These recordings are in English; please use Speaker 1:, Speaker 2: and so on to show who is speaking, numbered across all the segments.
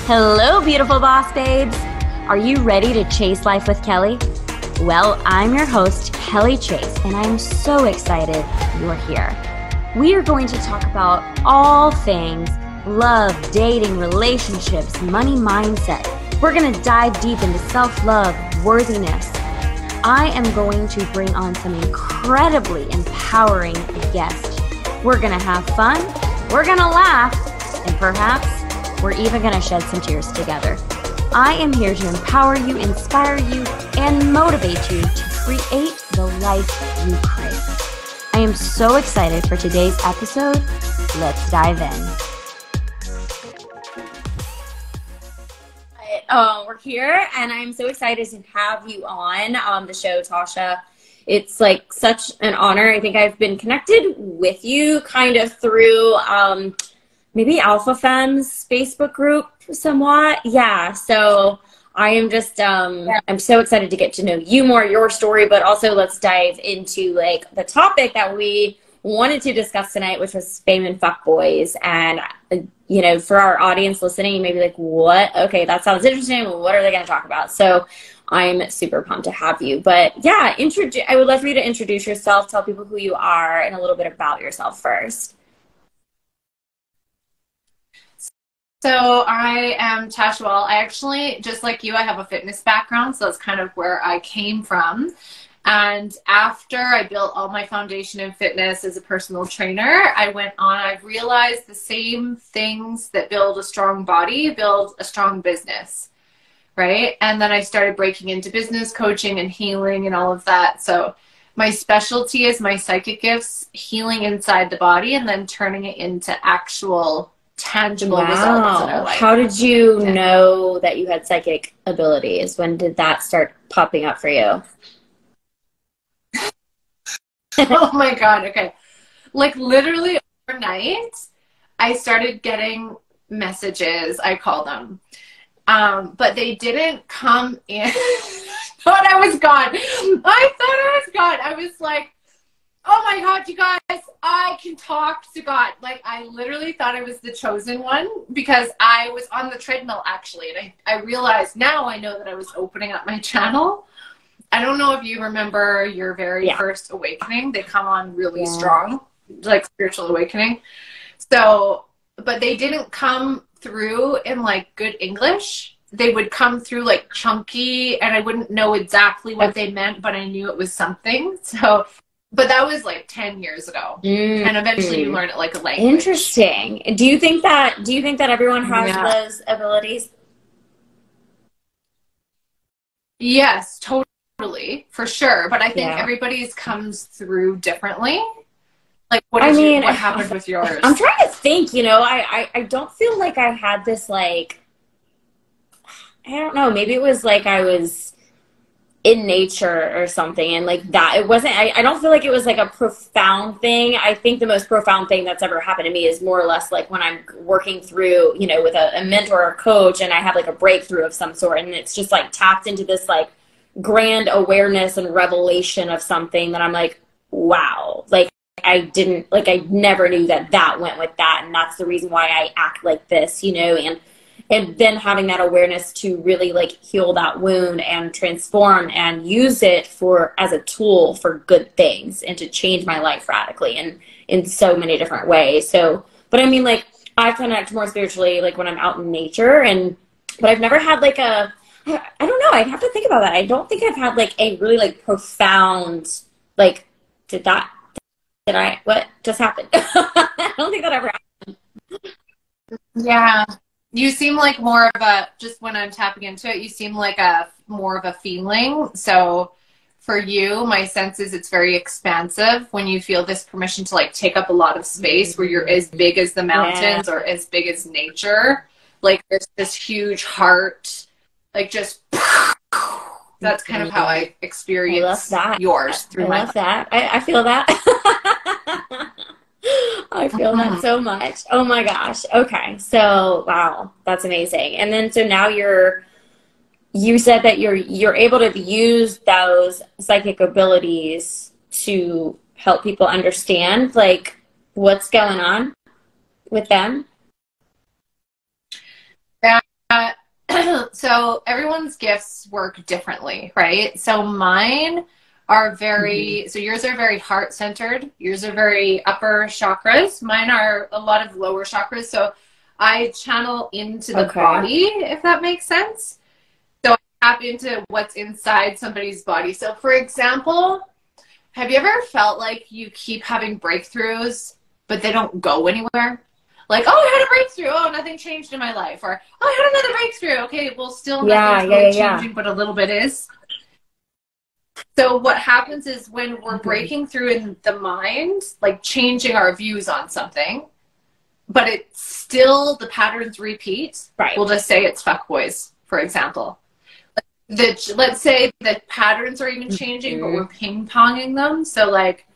Speaker 1: Hello, beautiful boss babes. Are you ready to chase life with Kelly? Well, I'm your host, Kelly Chase, and I'm so excited you're here. We are going to talk about all things love, dating, relationships, money mindset. We're going to dive deep into self-love, worthiness. I am going to bring on some incredibly empowering guests. We're going to have fun, we're going to laugh, and perhaps we're even going to shed some tears together. I am here to empower you, inspire you, and motivate you to create the life you crave. I am so excited for today's episode. Let's dive in. We're here, and I'm so excited to have you on the show, Tasha. It's like such an honor. I think I've been connected with you kind of through maybe Alpha Femmes Facebook group somewhat. Yeah. So I am just, I'm so excited to get to know you more, your story, but also let's dive into like the topic that we wanted to discuss tonight, which was fame and fuckboys. And, you know, for our audience listening, you may be like, what? Okay, that sounds interesting. What are they going to talk about? So I'm super pumped to have you. But yeah, I would love for you to introduce yourself, tell people who you are, and a little bit about yourself first.
Speaker 2: So I am Tasha Wall. I actually, just like you, I have a fitness background, so that's kind of where I came from. And after I built all my foundation in fitness as a personal trainer, I've realized the same things that build a strong body, build a strong business, right? And then I started breaking into business coaching and healing and all of that. So my specialty is my psychic gifts, healing inside the body, and then turning it into actual tangible results in our life.
Speaker 1: How did you know that you had psychic abilities? When did that start popping up for you?
Speaker 2: Oh my God. Okay. Like literally overnight, I started getting messages, I call them. But they didn't come in. Thought I was gone. I was like, oh my God, you guys, I can talk to God. Like, I literally thought I was the chosen one because I was on the treadmill, actually. And I realized now I know that I was opening up my channel. I don't know if you remember your very first awakening. They come on really strong, like spiritual awakening. So, but they didn't come through in like good English. They would come through like chunky, and I wouldn't know exactly what they meant, but I knew it was something. So, but that was like 10 years ago. And eventually you learn it like a language.
Speaker 1: Interesting. Do you think that everyone has those abilities?
Speaker 2: Yes, totally, for sure. But I think everybody's comes through differently. Like, what happened with yours?
Speaker 1: I'm trying to think, you know, I don't feel like I had this, like, I don't know, maybe it was like I was in nature or something, and like that, it wasn't, I don't feel like it was like a profound thing. I think the most profound thing that's ever happened to me is more or less like when I'm working through, you know, with a mentor or coach, and I have like a breakthrough of some sort, and it's just like tapped into this like grand awareness and revelation of something that I'm like, wow, like I never knew that went with that, and that's the reason why I act like this, you know, and then having that awareness to really like heal that wound and transform and use it as a tool for good things and to change my life radically and in so many different ways. So, but I mean, like I connect more spiritually like when I'm out in nature, but I've never had like I don't know, I'd have to think about that. I don't think I've had like a really like profound, like, what just happened? I don't think that ever happened.
Speaker 2: Yeah. You seem like more of a, just when I'm tapping into it, you seem like more of a feeling. So for you, my sense is it's very expansive when you feel this permission to like take up a lot of space where you're as big as the mountains or as big as nature. Like there's this huge heart, like just, that's kind of how I experience yours through my life.
Speaker 1: I feel that. I feel that so much. Oh my gosh. Okay. So, wow, that's amazing. And then, so now you said that you're able to use those psychic abilities to help people understand like what's going on with them.
Speaker 2: Yeah, So everyone's gifts work differently, right? So mine are so yours are very heart centered. Yours are very upper chakras. Mine are a lot of lower chakras. So I channel into the body, if that makes sense. So I tap into what's inside somebody's body. So for example, have you ever felt like you keep having breakthroughs, but they don't go anywhere? Like, oh, I had a breakthrough. Oh, nothing changed in my life. Or, oh, I had another breakthrough. Okay, well, still nothing's really changing, but a little bit is. So what happens is when we're breaking through in the mind, like changing our views on something, but it's still, the patterns repeat. Right. We'll just say it's fuckboys, for example. Let's say the patterns are even changing, but we're ping-ponging them. So like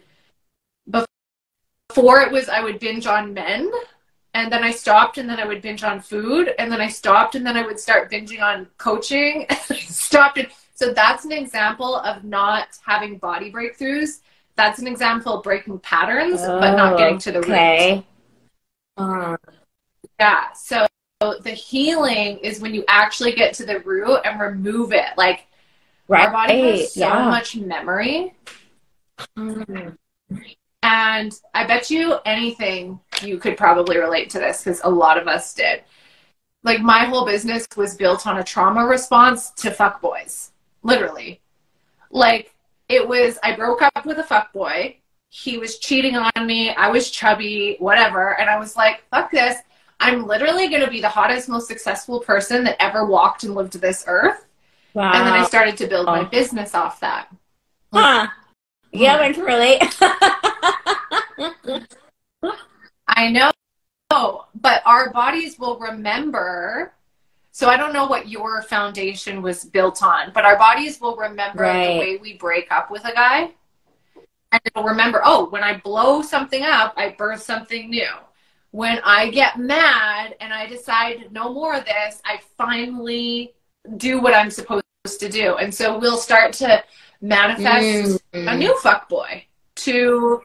Speaker 2: before it was I would binge on men, and then I stopped, and then I would binge on food, and then I stopped, and then I would start binging on coaching, and I stopped. So that's an example of not having body breakthroughs. That's an example of breaking patterns, but not getting to the root. Yeah, so the healing is when you actually get to the root and remove it. Like, our body has so much memory. And I bet you anything you could probably relate to this, because a lot of us did. Like, my whole business was built on a trauma response to fuckboys. Literally. Like, it was, I broke up with a fuckboy. He was cheating on me. I was chubby, whatever. And I was like, fuck this. I'm literally going to be the hottest, most successful person that ever walked and lived this earth. Wow. And then I started to build my business off that.
Speaker 1: Huh. Yeah, I can relate.
Speaker 2: I know, but our bodies will remember. So I don't know what your foundation was built on, but our bodies will remember the way we break up with a guy. And it'll remember, oh, when I blow something up, I birth something new. When I get mad and I decide no more of this, I finally do what I'm supposed to do. And so we'll start to manifest a new fuckboy to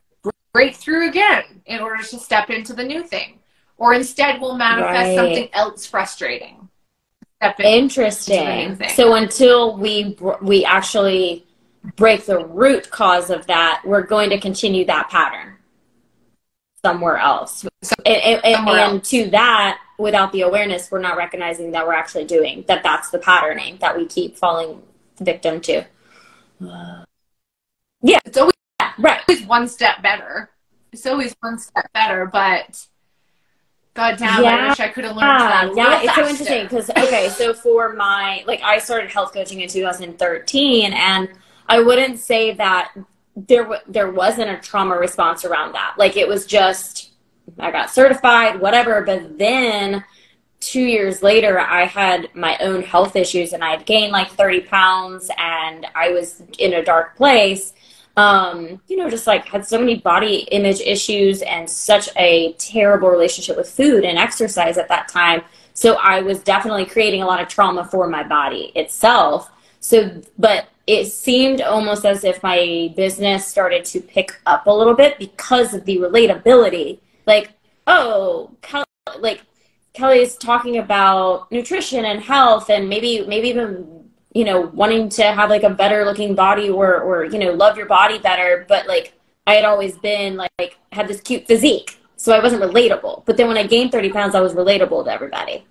Speaker 2: break through again in order to step into the new thing. Or instead we'll manifest something else frustrating.
Speaker 1: Interesting. So until we actually break the root cause of that, we're going to continue that pattern somewhere else. And to that, without the awareness, we're not recognizing that we're actually doing that. That's the patterning that we keep falling victim to. Yeah,
Speaker 2: it's always one step better. It's always one step better, but God damn, I wish I could have learned that.
Speaker 1: Yeah, it's so interesting because, okay, so for my, like, I started health coaching in 2013, and I wouldn't say that there wasn't a trauma response around that. Like, it was just, I got certified, whatever, but then 2 years later, I had my own health issues, and I had gained like 30 pounds, and I was in a dark place. You know, just like had so many body image issues and such a terrible relationship with food and exercise at that time. So I was definitely creating a lot of trauma for my body itself. So, but it seemed almost as if my business started to pick up a little bit because of the relatability. Like, oh, Kelly is talking about nutrition and health, and maybe even, you know, wanting to have like a better looking body or, you know, love your body better. But like, I had always been like, had this cute physique. So I wasn't relatable. But then when I gained 30 pounds, I was relatable to everybody.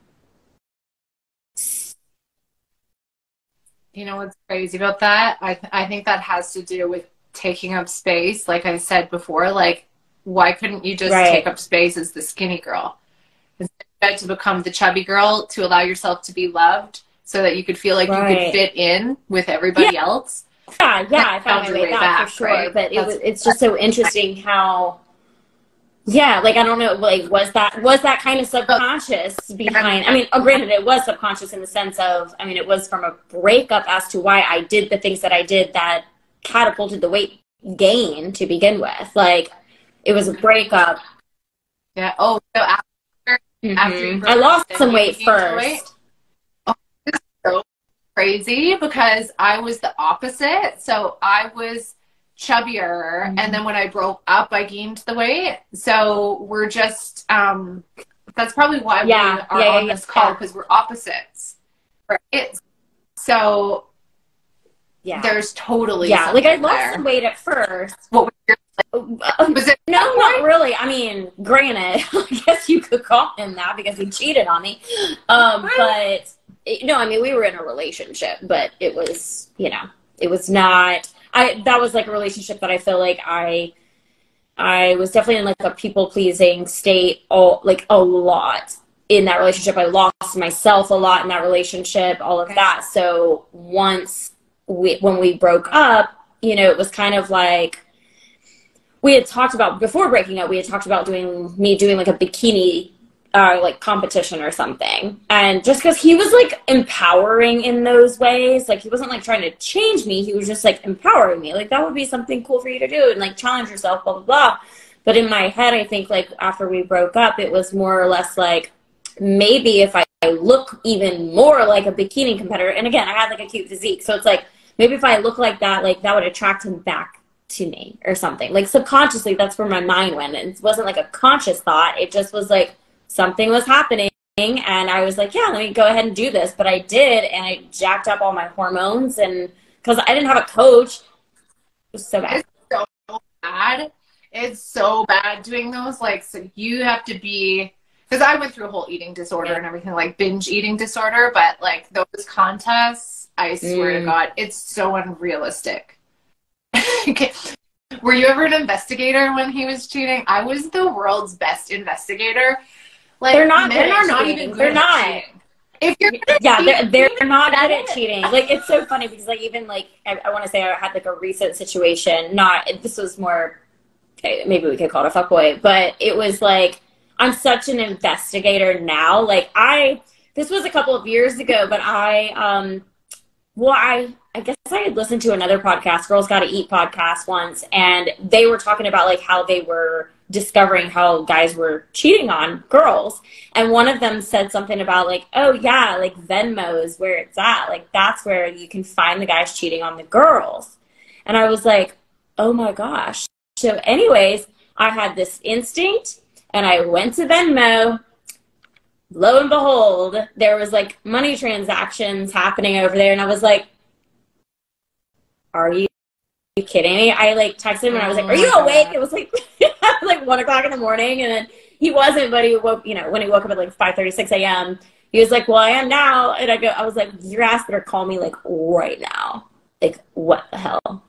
Speaker 2: You know what's crazy about that? I think that has to do with taking up space. Like I said before, like, why couldn't you just take up space as the skinny girl? Instead to become the chubby girl, to allow yourself to be loved so that you could feel like you could fit in with everybody else.
Speaker 1: Yeah, I found my way back, for sure. Right? But it's just so interesting how, like, I don't know, like, was that kind of subconscious behind, I mean, granted, it was subconscious in the sense of, I mean, it was from a breakup as to why I did the things that I did that catapulted the weight gain to begin with. Like, it was a breakup.
Speaker 2: Yeah. Oh, so after
Speaker 1: I lost some weight first.
Speaker 2: So crazy because I was the opposite. So I was chubbier, and then when I broke up, I gained the weight. So we're just that's probably why we are on this call, because we're opposites. Right? So
Speaker 1: Yeah.
Speaker 2: there's totally
Speaker 1: Yeah. Like I lost
Speaker 2: there.
Speaker 1: some weight at first.
Speaker 2: What was your, was it
Speaker 1: no, not really. I mean, granted, I guess you could call him that because he cheated on me. But no, I mean, we were in a relationship, but it was, you know, it was not. That was like a relationship that I feel like I was definitely in like a people pleasing state, like a lot in that relationship. I lost myself a lot in that relationship, all of that. So once when we broke up, you know, it was kind of like we had talked about before breaking up. We had talked about doing like a bikini like competition or something. And just because he was like empowering in those ways, like he wasn't like trying to change me, he was just like empowering me. Like that would be something cool for you to do and like challenge yourself, blah, blah, blah. But in my head, I think like after we broke up, it was more or less like maybe if I look even more like a bikini competitor, and again, I had like a cute physique. So it's like maybe if I look like that would attract him back to me or something. Like subconsciously, that's where my mind went. And it wasn't like a conscious thought. It just was like, something was happening and I was like, yeah, let me go ahead and do this. But I did, and I jacked up all my hormones, and because I didn't have a coach, it was so bad.
Speaker 2: It's so bad. It's so bad doing those. Like, so you have to be, because I went through a whole eating disorder and everything, like binge eating disorder, but like those contests, I swear to God, it's so unrealistic. Okay. Were you ever an investigator when he was cheating? I was the world's best investigator. Like,
Speaker 1: they're not
Speaker 2: men
Speaker 1: good
Speaker 2: are
Speaker 1: at
Speaker 2: not
Speaker 1: cheating.
Speaker 2: even good
Speaker 1: they're
Speaker 2: at
Speaker 1: not
Speaker 2: cheating. If you're
Speaker 1: they're not good at cheating. Like it's so funny because like even like I want to say I had like a recent situation. Not this was more okay, maybe we could call it a fuckboy, but it was like I'm such an investigator now. Like this was a couple of years ago, but I guess I had listened to another podcast, Girls Gotta Eat podcast once, and they were talking about like how they were discovering how guys were cheating on girls. And one of them said something about like, oh yeah, like Venmo is where it's at. Like that's where you can find the guys cheating on the girls. And I was like, oh my gosh. So anyways, I had this instinct and I went to Venmo. Lo and behold, there was like money transactions happening over there. And I was like, are you kidding me? I like texted him and I was like, are you awake? It was like, like 1 o'clock in the morning. And then he wasn't, but he woke, you know, when he woke up at like 5:36 a.m., he was like, well, I am now. And I was like, your ass better call me like right now. Like, what the hell?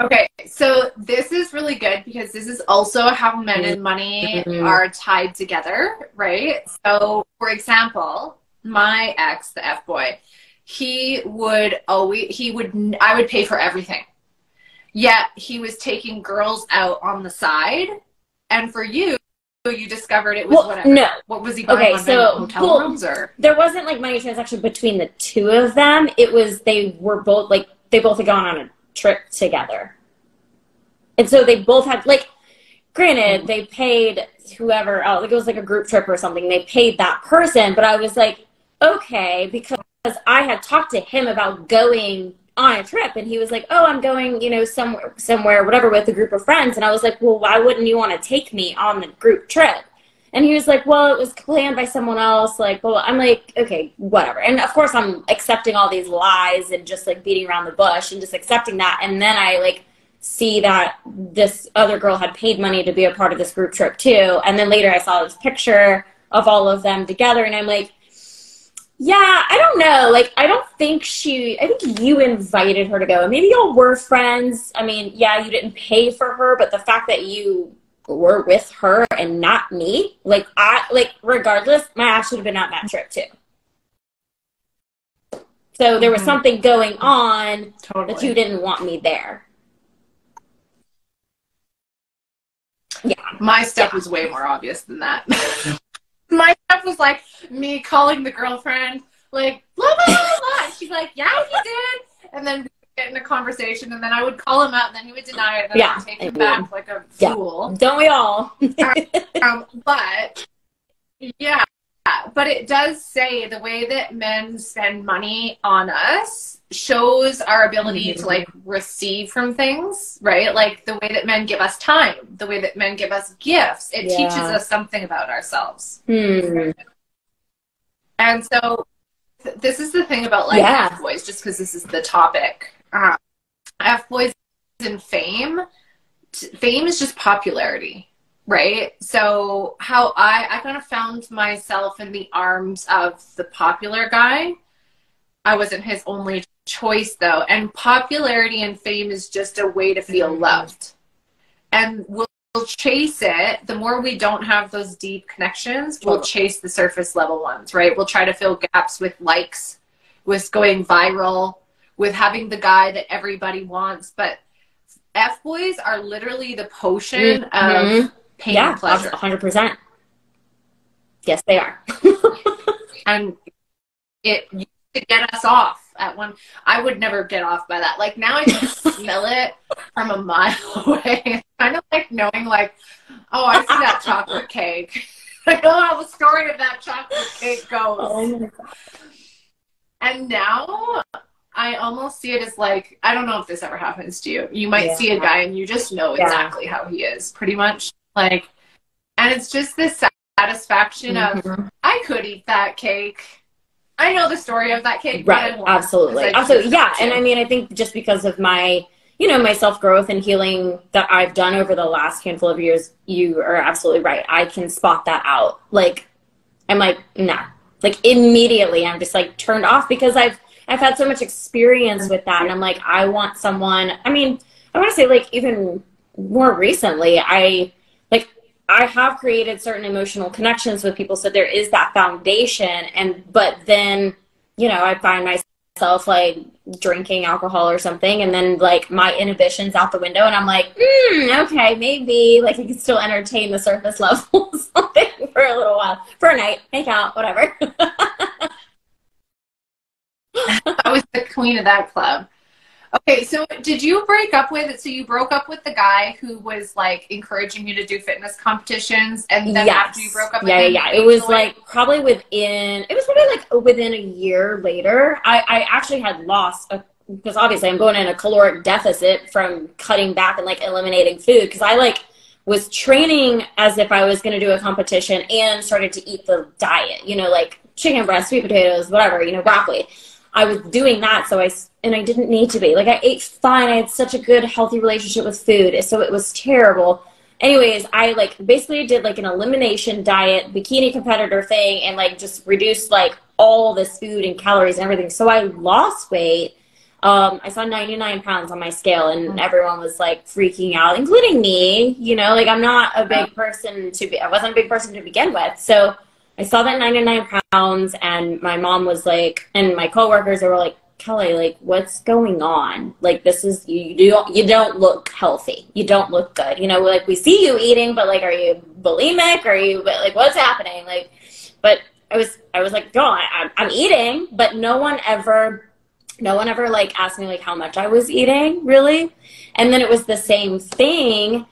Speaker 2: Okay, so this is really good because this is also how men and money are tied together, right? So, for example, my ex, the F-boy, I would pay for everything. Yet he was taking girls out on the side, and for you discovered it was whatever.
Speaker 1: No.
Speaker 2: What was he buying on hotel rooms or?
Speaker 1: There wasn't like money transaction between the two of them. It was they both had gone on a trip together. And so they both had like granted, they paid whoever else, like it was like a group trip or something. They paid that person, but I was like, okay, because I had talked to him about going on a trip and he was like, oh, I'm going, you know, somewhere, whatever, with a group of friends. And I was like, well, why wouldn't you want to take me on the group trip? And he was like, well, it was planned by someone else. Like, well, I'm like, okay, whatever. And of course I'm accepting all these lies and just like beating around the bush and just accepting that. And then I like see that this other girl had paid money to be a part of this group trip too. And then later I saw this picture of all of them together and I'm like, yeah, I don't know. Like, I think you invited her to go. Maybe y'all were friends. I mean, yeah, you didn't pay for her, but the fact that you were with her and not me, regardless, my ass should have been on that trip too. So there was something going on that you didn't want me there. Yeah.
Speaker 2: My stuff was way more obvious than that. My stuff was like me calling the girlfriend, like, blah, blah, blah, blah. And she's like, yeah, he did. And then we get in a conversation, and then I would call him out, and then he would deny it, and then I would take him back like a fool.
Speaker 1: Don't we all?
Speaker 2: But, yeah. But it does say the way that men spend money on us shows our ability to like receive from things, right? Like the way that men give us time, the way that men give us gifts. It teaches us something about ourselves. And so this is the thing about like
Speaker 1: Yeah.
Speaker 2: F-boys, just because this is the topic. F-boys and fame. Fame is just popularity, right? So how I kind of found myself in the arms of the popular guy. I wasn't his only choice though. And popularity and fame is just a way to feel loved. And we'll chase it. The more we don't have those deep connections, we'll chase the surface level ones, right? We'll try to fill gaps with likes, with going viral, with having the guy that everybody wants. But F-boys are literally the potion of pain and pleasure.
Speaker 1: 100%. Yes, they are.
Speaker 2: And it used to get us off at one. I would never get off by that. Like now I can smell it from a mile away. It's kind of like knowing like, oh, I see that chocolate cake. I know how the story of that chocolate cake goes.
Speaker 1: Oh my God.
Speaker 2: And now I almost see it as like, I don't know if this ever happens to you. You might see a guy and you just know exactly how he is, pretty much. Like, and it's just this satisfaction of, I could eat that cake. I know the story of that cake.
Speaker 1: Right, absolutely. Also, yeah, and I mean, I think just because of my, you know, my self-growth and healing that I've done over the last handful of years, you are absolutely right. I can spot that out. Like, I'm like, nah. Like, immediately, I'm just, like, turned off because I've had so much experience with that, and I'm like, I want someone, I mean, I want to say, like, even more recently, I have created certain emotional connections with people, so there is that foundation, but then, you know, I find myself, like, drinking alcohol or something, and then, like, my inhibition's out the window, and I'm like, okay, maybe, like, I can still entertain the surface level something for a little while, for a night, make out, whatever.
Speaker 2: I was the queen of that club. Okay, so did you break up with, so you broke up with the guy who was like encouraging you to do fitness competitions, and then after you broke up with him?
Speaker 1: Yeah. It was like probably within a year later. I actually had lost, because obviously I'm going in a caloric deficit from cutting back and like eliminating food, because I like was training as if I was going to do a competition and started to eat the diet, you know, like chicken breast, sweet potatoes, whatever, you know, broccoli. I was doing that, and I didn't need to be. Like, I ate fine. I had such a good, healthy relationship with food, so it was terrible. Anyways, I, like, basically did, like, an elimination diet, bikini competitor thing, and, like, just reduced, like, all this food and calories and everything. So I lost weight. I saw 99 pounds on my scale, and everyone was, like, freaking out, including me. You know, like, I'm not a big person I wasn't a big person to begin with, so I saw that 99 pounds, and my mom was like, and my coworkers, they were like, Kelly, like, what's going on? Like, this is, you don't look healthy. You don't look good. You know, like, we see you eating, but, like, are you bulimic? Are you, like, what's happening? Like, but I was like, girl, I'm eating, but no one ever, like, asked me, like, how much I was eating, really. And then it was the same thing.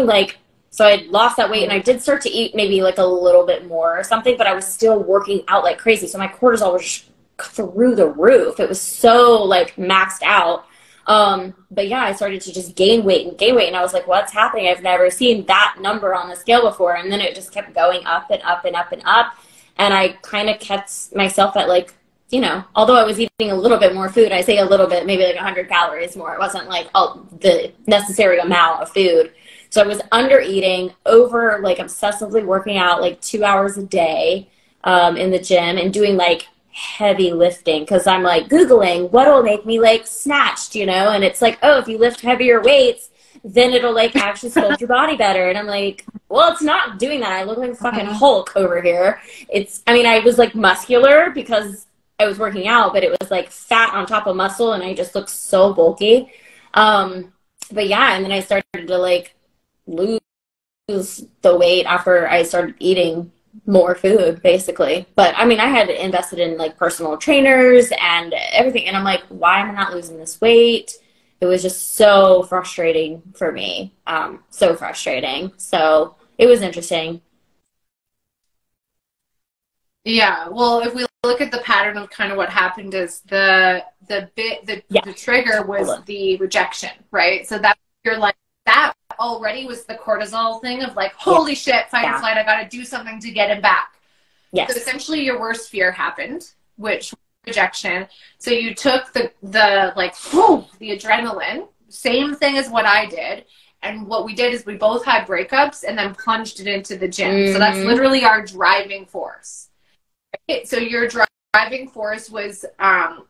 Speaker 1: Like, so I lost that weight, and I did start to eat maybe like a little bit more or something, but I was still working out like crazy. So my cortisol was through the roof. It was so like maxed out. But yeah, I started to just gain weight. And I was like, what's happening? I've never seen that number on the scale before. And then it just kept going up and up and up and up. And I kind of kept myself at like, you know, although I was eating a little bit more food, I say a little bit, maybe like 100 calories more. It wasn't like the necessary amount of food. So I was under eating, over like obsessively working out like 2 hours a day in the gym, and doing like heavy lifting, because I'm like Googling what'll make me like snatched, you know, and it's like, oh, if you lift heavier weights, then it'll like actually sculpt your body better. And I'm like, well, it's not doing that. I look like fucking Hulk over here. I mean, I was like muscular because I was working out, but it was like fat on top of muscle, and I just looked so bulky. But yeah, and then I started to like lose the weight after I started eating more food, basically. But I mean, I had invested in like personal trainers and everything, and I'm like, why am I not losing this weight? It was just so frustrating for me. So frustrating. So it was interesting.
Speaker 2: Yeah, well, if we look at the pattern of kind of what happened, is the trigger was the rejection, right? So that you're like, that already was the cortisol thing of like, holy shit, fight or flight, I gotta do something to get him back. So
Speaker 1: Yes.
Speaker 2: essentially your worst fear happened, which was rejection. So you took the like, whew, the adrenaline, same thing as what I did. And what we did is we both had breakups and then plunged it into the gym. So that's literally our driving force. Right? So your driving force was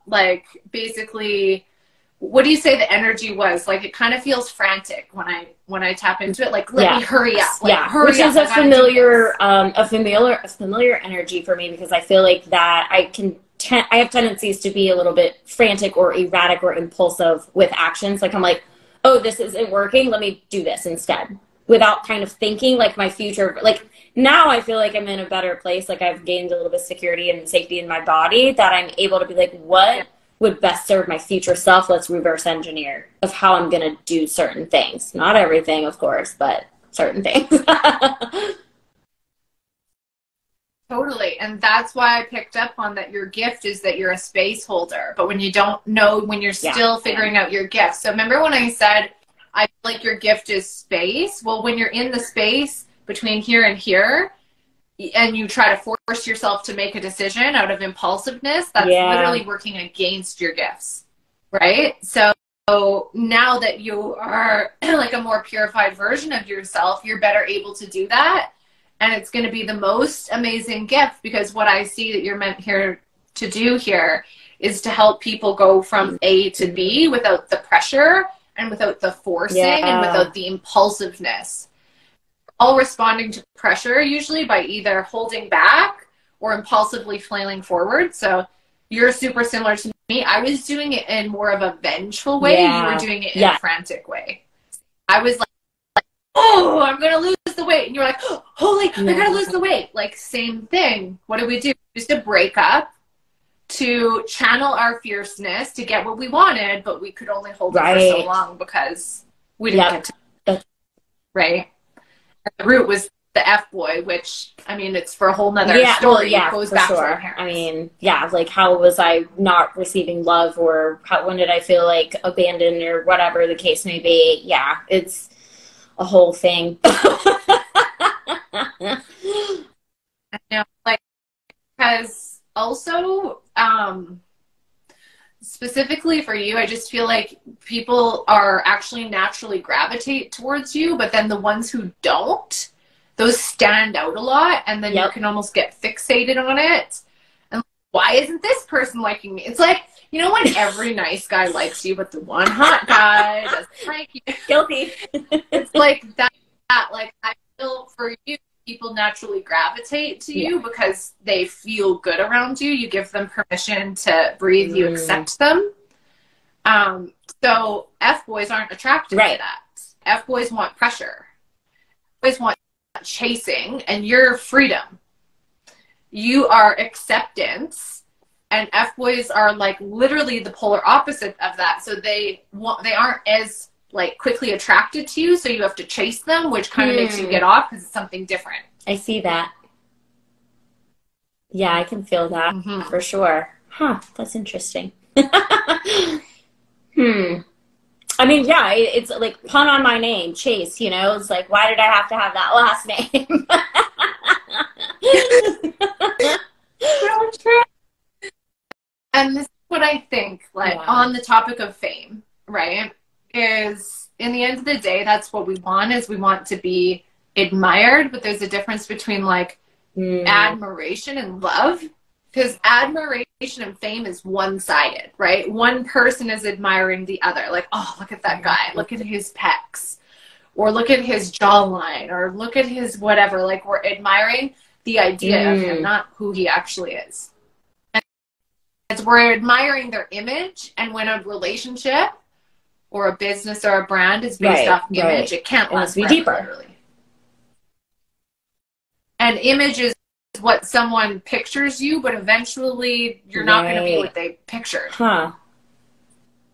Speaker 2: like basically, what do you say the energy was? Like it kind of feels frantic when I tap into it. Like let me hurry up. Like, hurry
Speaker 1: which
Speaker 2: up.
Speaker 1: is a familiar energy for me, because I feel like that I have tendencies to be a little bit frantic or erratic or impulsive with actions. Like I'm like, oh, this isn't working, let me do this instead, without kind of thinking like my future. Like now I feel like I'm in a better place. Like I've gained a little bit of security and safety in my body, that I'm able to be like, what would best serve my future self? Let's reverse engineer of how I'm going to do certain things. Not everything, of course, but certain things.
Speaker 2: Totally. And that's why I picked up on that your gift is that you're a space holder. But when you don't know, when you're still figuring out your gift. So remember when I said, I feel like your gift is space? Well, when you're in the space between here and here, and you try to force yourself to make a decision out of impulsiveness, that's literally working against your gifts, right? So now that you are like a more purified version of yourself, you're better able to do that. And it's going to be the most amazing gift, because what I see that you're meant here to do here is to help people go from A to B without the pressure and without the forcing and without the impulsiveness. All responding to pressure usually by either holding back or impulsively flailing forward. So you're super similar to me. I was doing it in more of a vengeful way. You were doing it in a frantic way. I was like, oh, I'm going to lose the weight. And you're like, oh, holy, I got to lose the weight. Like, same thing. What did we do? Just a breakup to channel our fierceness to get what we wanted, but we could only hold it for so long because we didn't get to, right? And the root was the F boy, which, I mean, it's for a whole nother story. It goes back to our parents.
Speaker 1: I mean, like, how was I not receiving love, or when did I feel like abandoned, or whatever the case may be? Yeah, it's a whole thing.
Speaker 2: I know, like, because also, specifically for you, I just feel like people are actually naturally gravitate towards you, but then the ones who don't, those stand out a lot, and then you can almost get fixated on it. And why isn't this person liking me? It's like, you know, when every nice guy likes you, but the one hot guy doesn't like you.
Speaker 1: Guilty.
Speaker 2: It's like that. Like, I feel for you, people naturally gravitate to you because they feel good around you. You give them permission to breathe. You accept them. So F-boys aren't attracted to that. F-boys want pressure. F-boys want chasing, and your freedom. You are acceptance, and F-boys are like literally the polar opposite of that. So they aren't as like quickly attracted to you, so you have to chase them, which kind of makes you get off because it's something different.
Speaker 1: I see that. Yeah, I can feel that for sure. Huh, that's interesting. I mean, yeah, it's like pun on my name, Chase, you know? It's like, why did I have to have that last name?
Speaker 2: So true. And this is what I think, like, on the topic of fame, right? Is in the end of the day, that's what we want, is we want to be admired, but there's a difference between like admiration and love, because admiration and fame is one-sided, right? One person is admiring the other, like, oh, look at that guy, look at his pecs, or look at his jawline, or look at his whatever. Like, we're admiring the idea of him, not who he actually is. And as we're admiring their image, and when a relationship or a business or a brand is based off image, it can't last forever, deeper. Literally. And image is what someone pictures you, but eventually you're not going to be what they pictured.
Speaker 1: Huh.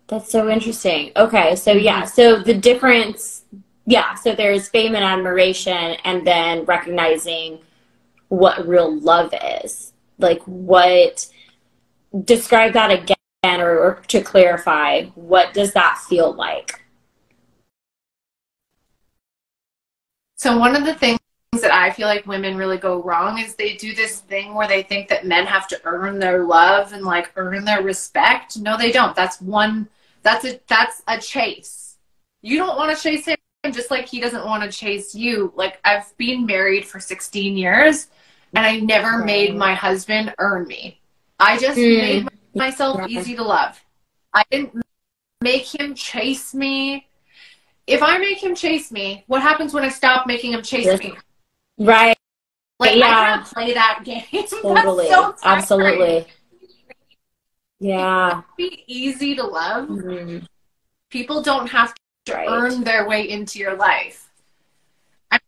Speaker 1: That's so interesting. Okay, so so the difference, so there's fame and admiration, and then recognizing what real love is. Like, describe that again. Or to clarify, what does that feel like?
Speaker 2: So one of the things that I feel like women really go wrong is they do this thing where they think that men have to earn their love and like earn their respect. No, they don't. That's a chase. You don't want to chase him just like he doesn't want to chase you. Like, I've been married for 16 years and I never made my husband earn me. I just made myself easy to love. I didn't make him chase me. If I make him chase me, what happens when I stop making him chase me?
Speaker 1: Right.
Speaker 2: Like, I can't play that game.
Speaker 1: Totally. So absolutely. Yeah.
Speaker 2: Be easy to love. People don't have to earn their way into your life.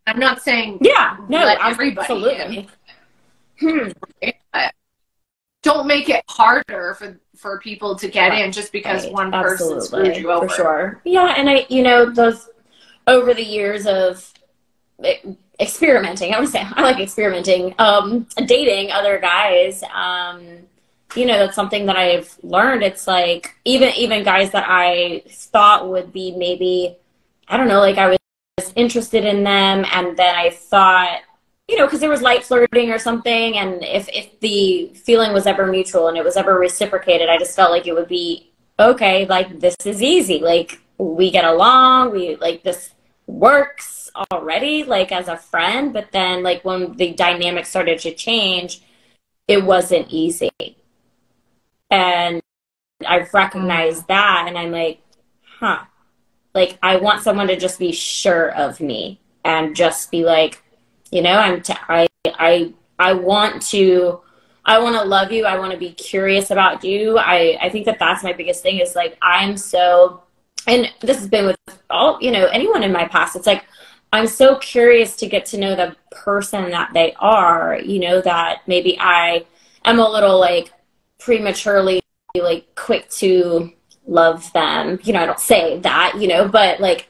Speaker 2: I'm not saying let everybody
Speaker 1: absolutely.
Speaker 2: Don't make it harder for people to get in just because one person screwed you over.
Speaker 1: For sure. Yeah, and those over the years of experimenting, I would say I like experimenting, dating other guys, that's something that I've learned. It's like even guys that I thought would be maybe, I don't know, like I was interested in them, and then I thought, because there was light flirting or something, and if the feeling was ever mutual and it was ever reciprocated, I just felt like it would be okay, like this is easy, like we get along, this works already, like as a friend. But then like when the dynamic started to change, it wasn't easy, and I've recognized that, and I'm like, like I want someone to just be sure of me and just be like, I want to love you. I want to be curious about you. I think that's my biggest thing is like, I'm so, and this has been with all, anyone in my past. It's like, I'm so curious to get to know the person that they are, that maybe I am a little like prematurely like quick to love them. I don't say that, but like,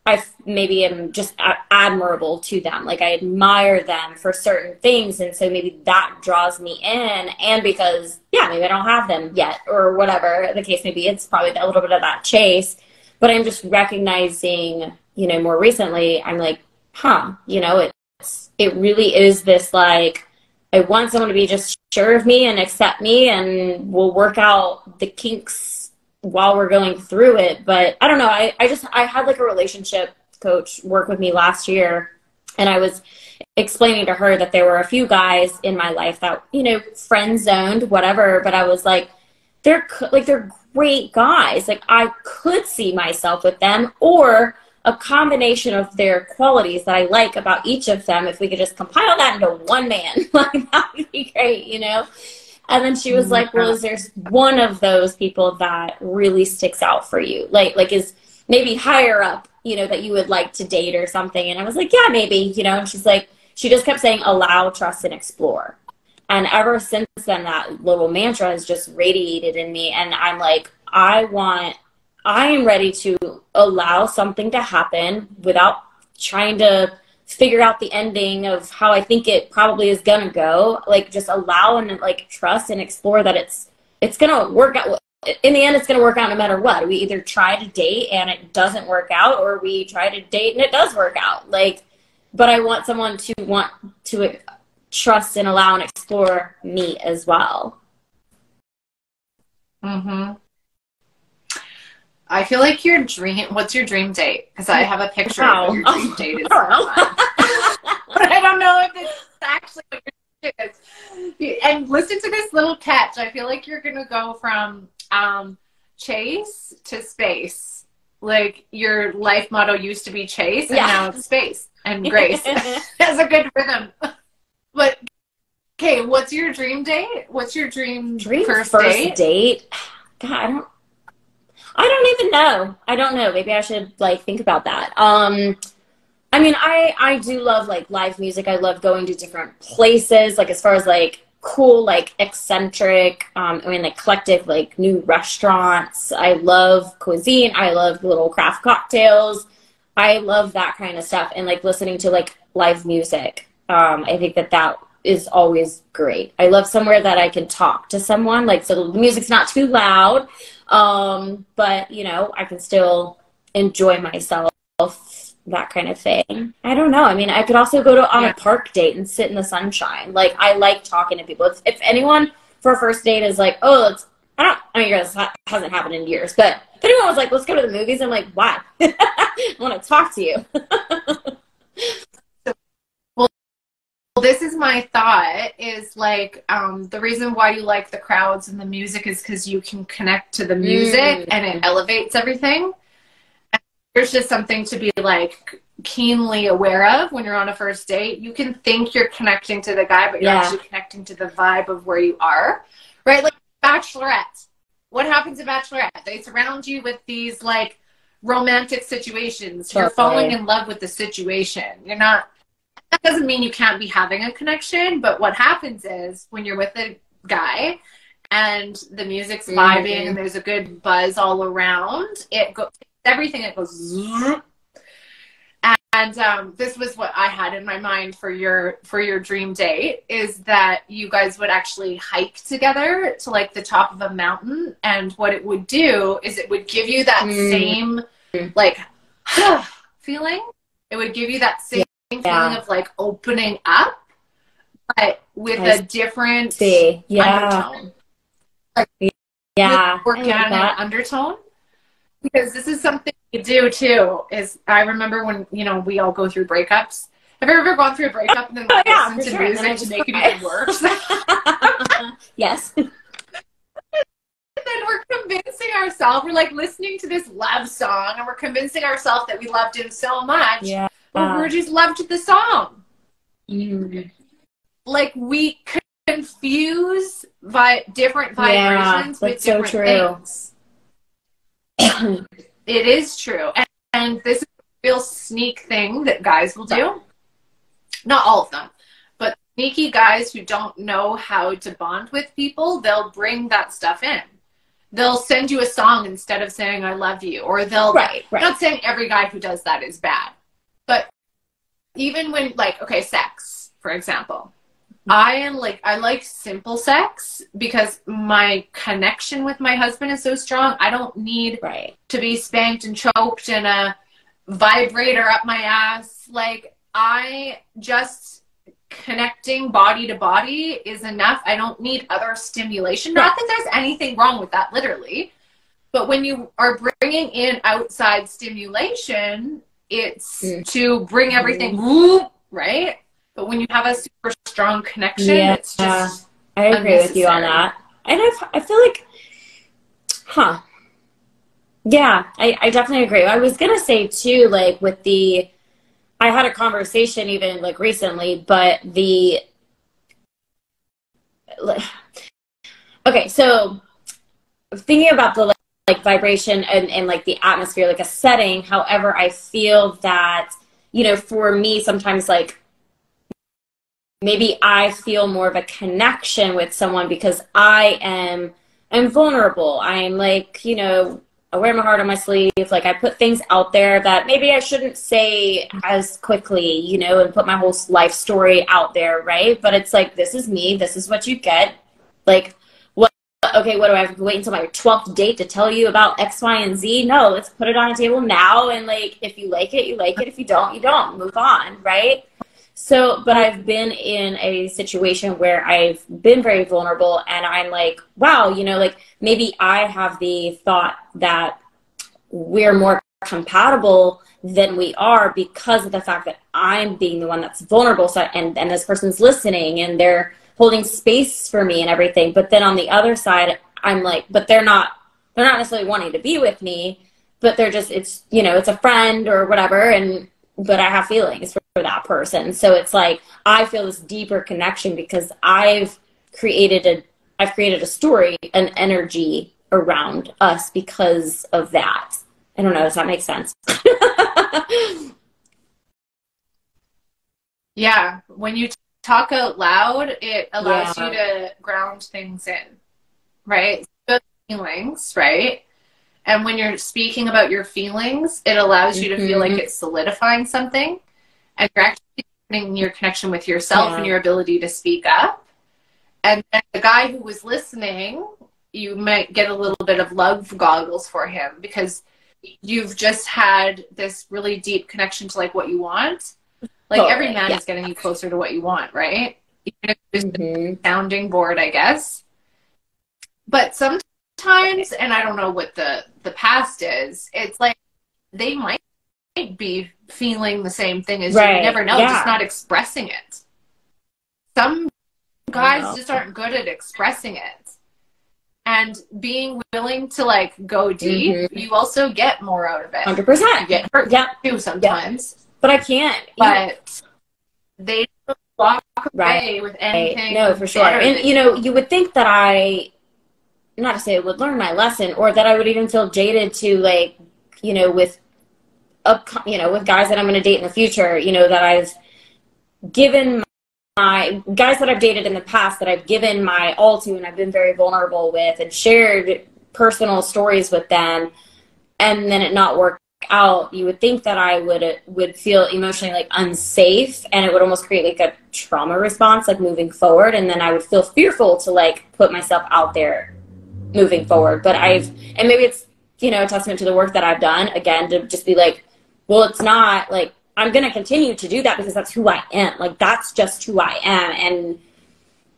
Speaker 1: I maybe am just admirable to them. Like I admire them for certain things. And so maybe that draws me in. And because, maybe I don't have them yet or whatever the case may be, it's probably a little bit of that chase. But I'm just recognizing, more recently, I'm like, it really is this like, I want someone to be just sure of me and accept me, and we'll work out the kinks while we're going through it. But I don't know, I had like a relationship coach work with me last year, and I was explaining to her that there were a few guys in my life that, friend zoned, whatever, but I was like, they're great guys. Like I could see myself with them, or a combination of their qualities that I like about each of them. If we could just compile that into one man, like that would be great, And then she was like, well, is there one of those people that really sticks out for you? Like is maybe higher up, that you would like to date or something? And I was like, yeah, maybe, and she's like, she just kept saying, allow, trust, and explore. And ever since then, that little mantra has just radiated in me. And I'm like, I am ready to allow something to happen without trying to figure out the ending of how I think it probably is gonna go. Like just allow and like trust and explore that it's gonna work out. In the end, it's gonna work out no matter what. We either try to date and it doesn't work out, or we try to date and it does work out. Like, but I want someone to want to trust and allow and explore me as well.
Speaker 2: I feel like what's your dream date? Because I have a picture of your dream date. Is but I don't know if it's actually what your dream is. And listen to this little catch. I feel like you're going to go from chase to space. Like your life motto used to be chase, and now it's space and grace. That's a good rhythm. But, okay, what's your dream date? What's your dream first
Speaker 1: date? God, I don't even know. I don't know. Maybe I should like think about that. I mean, I do love like live music. I love going to different places, like as far as like cool, like eccentric, eclectic, like new restaurants. I love cuisine. I love little craft cocktails. I love that kind of stuff. And like listening to like live music. I think that is always great. I love somewhere that I can talk to someone, like, so the music's not too loud. But I can still enjoy myself that kind of thing. I don't know. I mean, I could also go to on
Speaker 2: Yeah.
Speaker 1: a park date and sit in the sunshine. Like, I like talking to people. If anyone for a first date is like, oh, let's, I mean, this hasn't happened in years, but if anyone was like, let's go to the movies, I'm like, why? I want to talk to you.
Speaker 2: Well, this is my thought is like the reason why you like the crowds and the music is because you can connect to the music and it elevates everything. And there's just something to be like keenly aware of when you're on a first date. You can think you're connecting to the guy, but you're actually connecting to the vibe of where you are, right? Like Bachelorette. What happens at Bachelorette? They surround you with these like romantic situations.
Speaker 1: Totally.
Speaker 2: You're falling in love with the situation. You're not. That doesn't mean you can't be having a connection, but what happens is when you're with a guy and the music's vibing and there's a good buzz all around, everything, it goes zzz. And this was what I had in my mind for your dream date, is that you guys would actually hike together to like the top of a mountain, and what it would do is it would give you that same like feeling. It would give you that same feeling of like opening up, but with a different undertone. Like, with organic undertone. Because this is something you do too, is I remember when, you know, we all go through breakups. Have you ever gone through a breakup and then listen to music to make it even worse?
Speaker 1: Yes.
Speaker 2: And then we're convincing ourselves, we're like listening to this love song and we're convincing ourselves that we loved him so much. Yeah. But we just loved the song. Like we confuse different vibrations with different things. It is true. And this is a real sneak thing that guys will do. Not all of them, but sneaky guys who don't know how to bond with people, they'll bring that stuff in. They'll send you a song instead of saying I love you, or they'll not saying every guy who does that is bad, but even when, like, okay, sex, for example, I like simple sex because my connection with my husband is so strong. I don't need to be spanked and choked and a vibrator up my ass. Like, I just connecting body to body is enough. I don't need other stimulation. Not that there's anything wrong with that, literally. But when you are bringing in outside stimulation, it's to bring everything, right? But when you have a super strong connection, it's just
Speaker 1: I agree with you on that. And I feel like, I definitely agree. I was going to say too, like with I had a conversation even like recently, but okay, so thinking about the like vibration and like the atmosphere, like a setting, however, I feel that, you know, for me, sometimes like, maybe I feel more of a connection with someone because I'm vulnerable. I'm like, you know, I wear my heart on my sleeve. Like I put things out there that maybe I shouldn't say as quickly, you know, and put my whole life story out there, right? But it's like, this is me. This is what you get. Like, okay, what do I have to wait until my 12th date to tell you about X, Y, and Z? No, let's put it on a table now. And like, if you like it, you like it. If you don't, you don't. Move on, right? So, but I've been in a situation where I've been very vulnerable and I'm like, wow, you know, like maybe I have the thought that we're more compatible than we are because of the fact that I'm being the one that's vulnerable. So, and this person's listening and they're holding space for me and everything. But then on the other side, I'm like, but they're not necessarily wanting to be with me, but they're just, it's, you know, it's a friend or whatever. But I have feelings for that person. So it's like, I feel this deeper connection because I've created a story, an energy around us because of that. I don't know. Does that make sense?
Speaker 2: Yeah. When you talk out loud, it allows you to ground things in, right? Feelings, right? And when you're speaking about your feelings, it allows you to feel like it's solidifying something. And you're actually deepening your connection with yourself and your ability to speak up. And then the guy who was listening, you might get a little bit of love goggles for him because you've just had this really deep connection to like what you want. Like every man is getting you closer to what you want, right? Even if it's just a sounding board, I guess. But sometimes, and I don't know what the past is, it's like they might be feeling the same thing as you. You never know, just not expressing it. Some guys just aren't good at expressing it. And being willing to like go deep, you also get more out of it.
Speaker 1: 100%.
Speaker 2: You get hurt too sometimes.
Speaker 1: But I can't.
Speaker 2: But they don't walk away with anything.
Speaker 1: No, for sure. And you know, you would think that not to say I would learn my lesson, or that I would even feel jaded to like, you know, with guys that I'm going to date in the future, you know, that I've given my guys that I've dated in the past, that I've given my all to, and I've been very vulnerable with and shared personal stories with them, and then it not work out. You would think that I would feel emotionally like unsafe, and it would almost create like a trauma response, like moving forward, and then I would feel fearful to like put myself out there moving forward. But and maybe it's, you know, a testament to the work that I've done, again, to just be like, well, it's not like I'm going to continue to do that because that's who I am. Like, that's just who I am. And,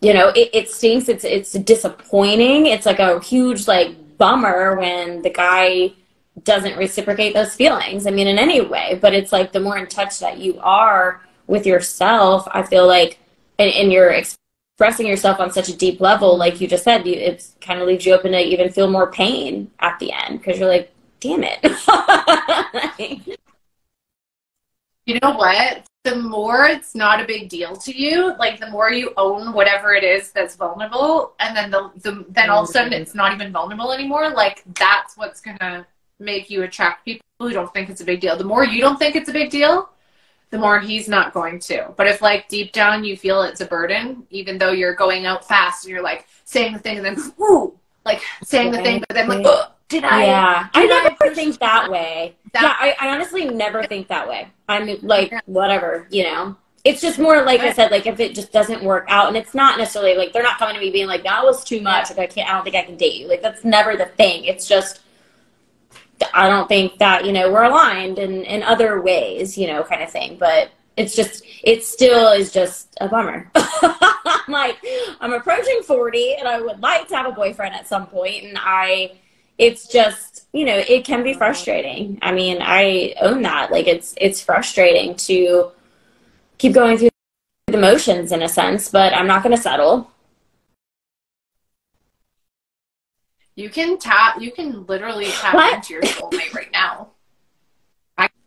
Speaker 1: you know, it stinks. It's disappointing. It's like a huge, like, bummer when the guy doesn't reciprocate those feelings. I mean, in any way. But it's like the more in touch that you are with yourself, I feel like, and you're expressing yourself on such a deep level, like you just said, it kind of leaves you open to even feel more pain at the end because you're like, damn it.
Speaker 2: You know what? The more it's not a big deal to you, like the more you own whatever it is that's vulnerable, and then then all of a sudden it's not even vulnerable anymore. Like that's what's gonna make you attract people who don't think it's a big deal. The more you don't think it's a big deal, the more he's not going to. But if like deep down you feel it's a burden, even though you're going out fast and you're like saying the thing and then whoo, like saying the thing, but then like, oh, did I?
Speaker 1: Yeah, I never think that way. I honestly never think that way. I'm like, whatever, you know. It's just more like I said, like if it just doesn't work out, and it's not necessarily like they're not coming to me being like, that was too much. Like I don't think I can date you. Like that's never the thing. It's just I don't think that, you know, we're aligned in other ways, you know, kind of thing. But it's just, it still is just a bummer. I'm like, I'm approaching 40 and I would like to have a boyfriend at some point. And it's just, you know, it can be frustrating. I mean, I own that. Like it's frustrating to keep going through the motions in a sense, but I'm not going to settle.
Speaker 2: You can literally tap into your soulmate right now.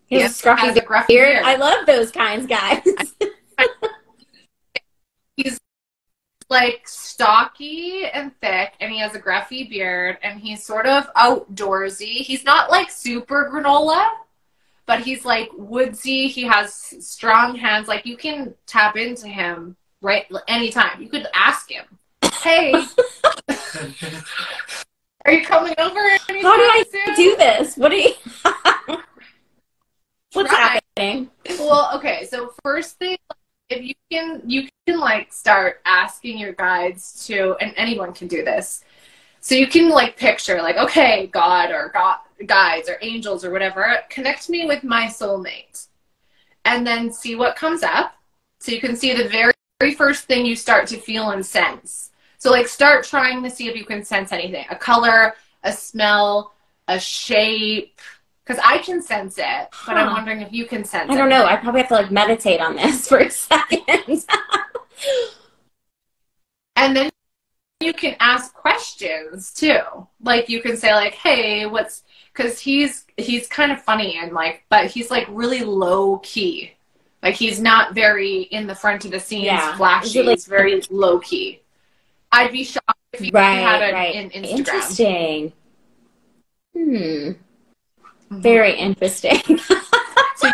Speaker 1: He has a scruffy beard. I love those kinds, guys.
Speaker 2: He's like stocky and thick, and he has a gruffy beard, and he's sort of outdoorsy. He's not like super granola, but he's like woodsy. He has strong hands. Like you can tap into him right anytime. You could ask him, "Hey, are you coming over anytime
Speaker 1: How do I
Speaker 2: soon?
Speaker 1: do this? What do you? What's happening?
Speaker 2: Well, okay. So first thing, if you can like start asking your guides to, and anyone can do this. So you can like picture like, okay, God or guides or angels or whatever, connect me with my soulmate, and then see what comes up. So you can see the very first thing you start to feel and sense. So like start trying to see if you can sense anything, a color, a smell, a shape. Because I can sense it, but I'm wondering if you can sense it.
Speaker 1: I don't know. I probably have to like meditate on this for a second.
Speaker 2: And then you can ask questions too. Like you can say like, hey, because he's kind of funny and like, but he's like really low key. Like he's not very in the front of the scenes, flashy.
Speaker 1: Like,
Speaker 2: he's very low key. I'd be shocked if you had an Instagram.
Speaker 1: Interesting. Very interesting.
Speaker 2: So,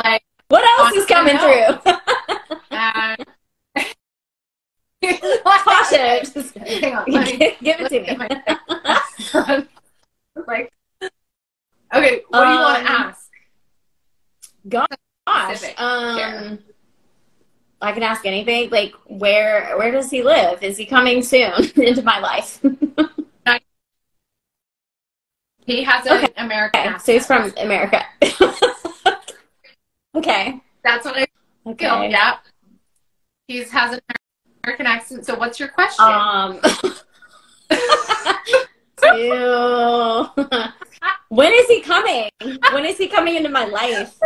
Speaker 2: like,
Speaker 1: what else is coming through? Tasha, just
Speaker 2: hang on,
Speaker 1: give it to me.
Speaker 2: Like, okay, what do you want to ask?
Speaker 1: Gosh, I can ask anything. Like, where does he live? Is he coming soon into my life?
Speaker 2: He has an American
Speaker 1: Okay,
Speaker 2: accent.
Speaker 1: so he's from America. Okay.
Speaker 2: That's what I feel.
Speaker 1: Okay.
Speaker 2: Yeah. He has an American accent. So what's your question?
Speaker 1: Ew. When is he coming? When is he coming into my life?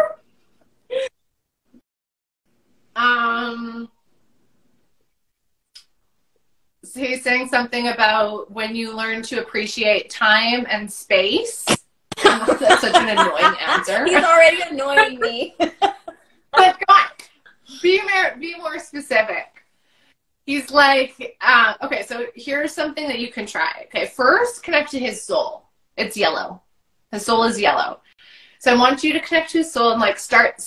Speaker 2: So he's saying something about when you learn to appreciate time and space. That's such an annoying answer.
Speaker 1: He's already annoying me.
Speaker 2: But God, be more specific. He's like, okay, so here's something that you can try. Okay, first connect to his soul. It's yellow. His soul is yellow. So I want you to connect to his soul and like start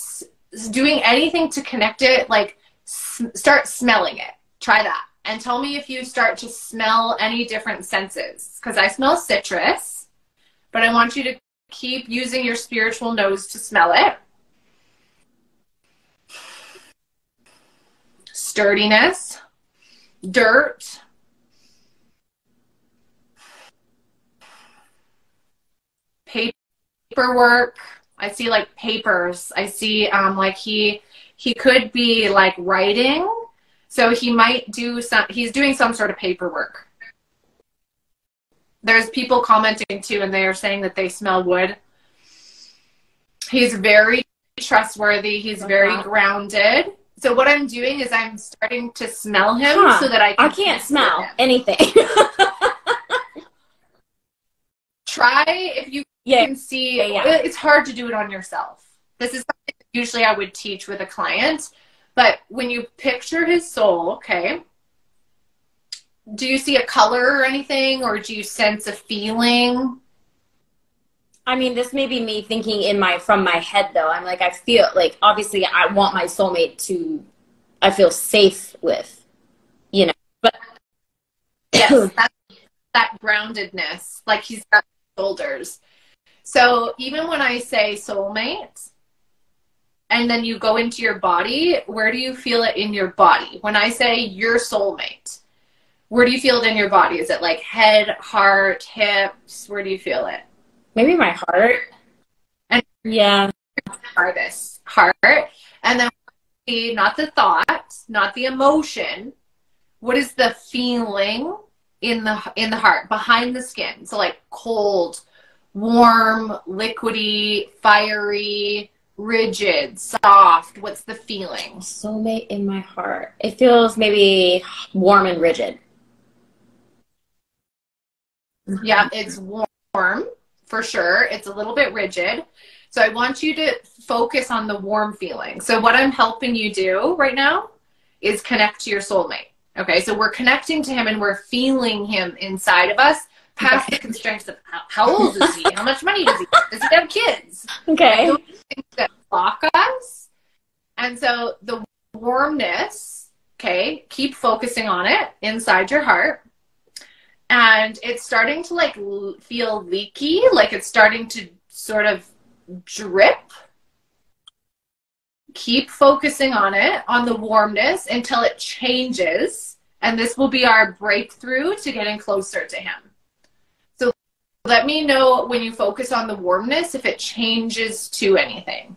Speaker 2: doing anything to connect it. Like start smelling it. Try that. And tell me if you start to smell any different senses. Because I smell citrus, but I want you to keep using your spiritual nose to smell it. Sturdiness, dirt, paperwork. I see like papers. I see like he could be like writing. So he might do he's doing some sort of paperwork. There's people commenting too, and they are saying that they smell wood. He's very trustworthy. He's very grounded. So what I'm doing is I'm starting to smell him so that I
Speaker 1: can't smell anything.
Speaker 2: Try if you can see. It's hard to do it on yourself. This is something usually I would teach with a client. But when you picture his soul, okay, do you see a color or anything, or do you sense a feeling?
Speaker 1: I mean, this may be me thinking from my head, though. I'm like, I feel like, obviously, I want my soulmate to, I feel safe with, you know. But
Speaker 2: yes, that groundedness, like he's got shoulders. So even when I say soulmate, and then you go into your body, where do you feel it in your body? When I say your soulmate, where do you feel it in your body? Is it like head, heart, hips? Where do you feel it?
Speaker 1: Maybe my heart.
Speaker 2: And
Speaker 1: yeah.
Speaker 2: Heart. And then not the thought, not the emotion. What is the feeling in the heart, behind the skin? So like cold, warm, liquidy, fiery, rigid, soft. What's the feeling?
Speaker 1: Soulmate in my heart. It feels maybe warm and rigid.
Speaker 2: Yeah, it's warm for sure. It's a little bit rigid. So I want you to focus on the warm feeling. So what I'm helping you do right now is connect to your soulmate. Okay, so we're connecting to him and we're feeling him inside of us past the constraints of how old is he? How much money does he have? Does he have kids?
Speaker 1: Okay.
Speaker 2: Those things that block us. And so the warmness, okay, keep focusing on it inside your heart. And it's starting to like feel leaky, like it's starting to sort of drip. Keep focusing on it, on the warmness until it changes. And this will be our breakthrough to getting closer to him. So let me know when you focus on the warmness if it changes to anything.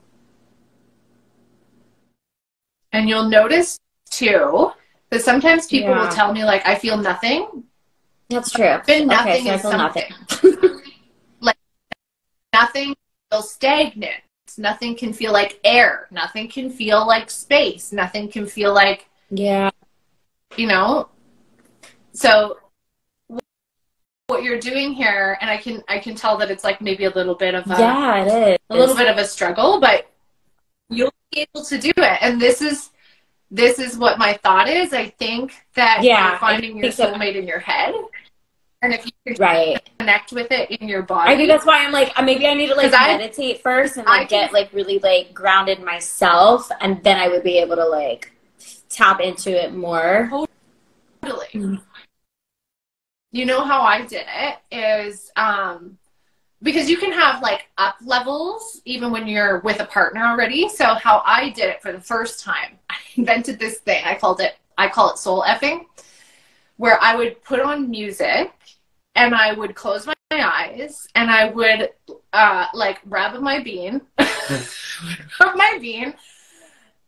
Speaker 2: And you'll notice too that sometimes people will tell me like, I feel nothing.
Speaker 1: That's true.
Speaker 2: But nothing
Speaker 1: so
Speaker 2: is something. Like nothing feels stagnant. Nothing can feel like air. Nothing can feel like space. Nothing can feel like, you know. So what you're doing here, and I can tell that it's like maybe a little bit of a,
Speaker 1: it is
Speaker 2: a little bit of a struggle, but you'll be able to do it. And this is what my thought is. I think that you're finding your soulmate in your head. And if you can connect with it in your body.
Speaker 1: I think that's why I'm like, maybe I need to like meditate first and like get like really like grounded myself, and then I would be able to like tap into it more.
Speaker 2: Totally. Mm-hmm. You know how I did it is because you can have like up levels even when you're with a partner already. So how I did it for the first time, I invented this thing. I call it soul effing, where I would put on music and I would close my eyes and I would like rub my bean, rub my bean,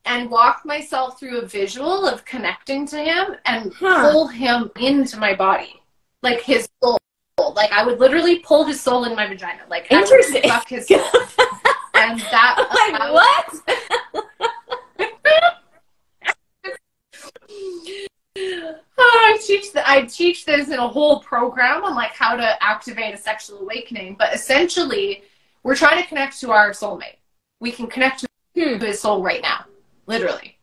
Speaker 2: and walk myself through a visual of connecting to him and pull him into my body, like his soul. Like I would literally pull his soul in my vagina. Like I would fuck his soul, and that
Speaker 1: like what?
Speaker 2: I teach this in a whole program on like how to activate a sexual awakening, but essentially we're trying to connect to our soulmate. We can connect to his soul right now, literally.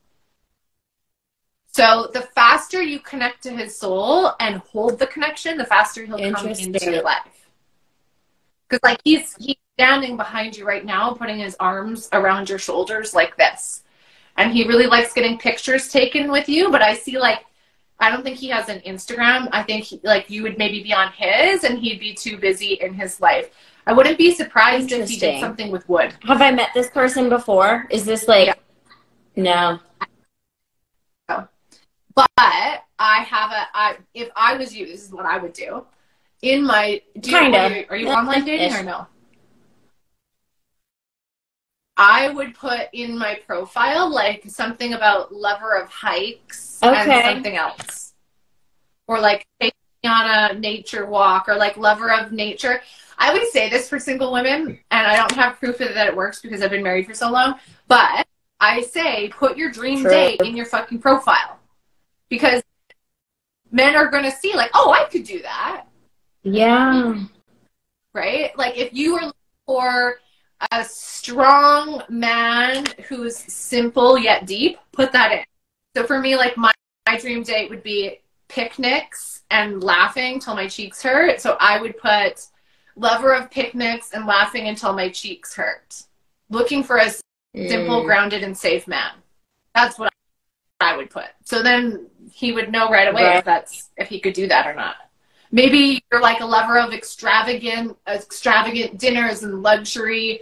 Speaker 2: So the faster you connect to his soul and hold the connection, the faster he'll come into your life. Because like he's standing behind you right now, putting his arms around your shoulders like this. And he really likes getting pictures taken with you, but I see like, I don't think he has an Instagram. I think like you would maybe be on his and he'd be too busy in his life. I wouldn't be surprised if he did something with wood.
Speaker 1: Have I met this person before? Is this like, no.
Speaker 2: But I have if I was you, this is what I would do. In my, are you online dating or no? I would put in my profile like something about lover of hikes and something else. Or like take me on a nature walk or like lover of nature. I would say this for single women, and I don't have proof that it works because I've been married for so long, but I say put your dream date in your fucking profile. Because men are going to see like, oh, I could do that.
Speaker 1: Yeah.
Speaker 2: Right? Like if you were looking for a strong man who's simple yet deep, put that in. So for me, like my dream date would be picnics and laughing till my cheeks hurt. So I would put lover of picnics and laughing until my cheeks hurt. Looking for a simple, grounded, and safe man. That's what I would put. So then he would know right away if he could do that or not. Maybe you're like a lover of extravagant dinners and luxury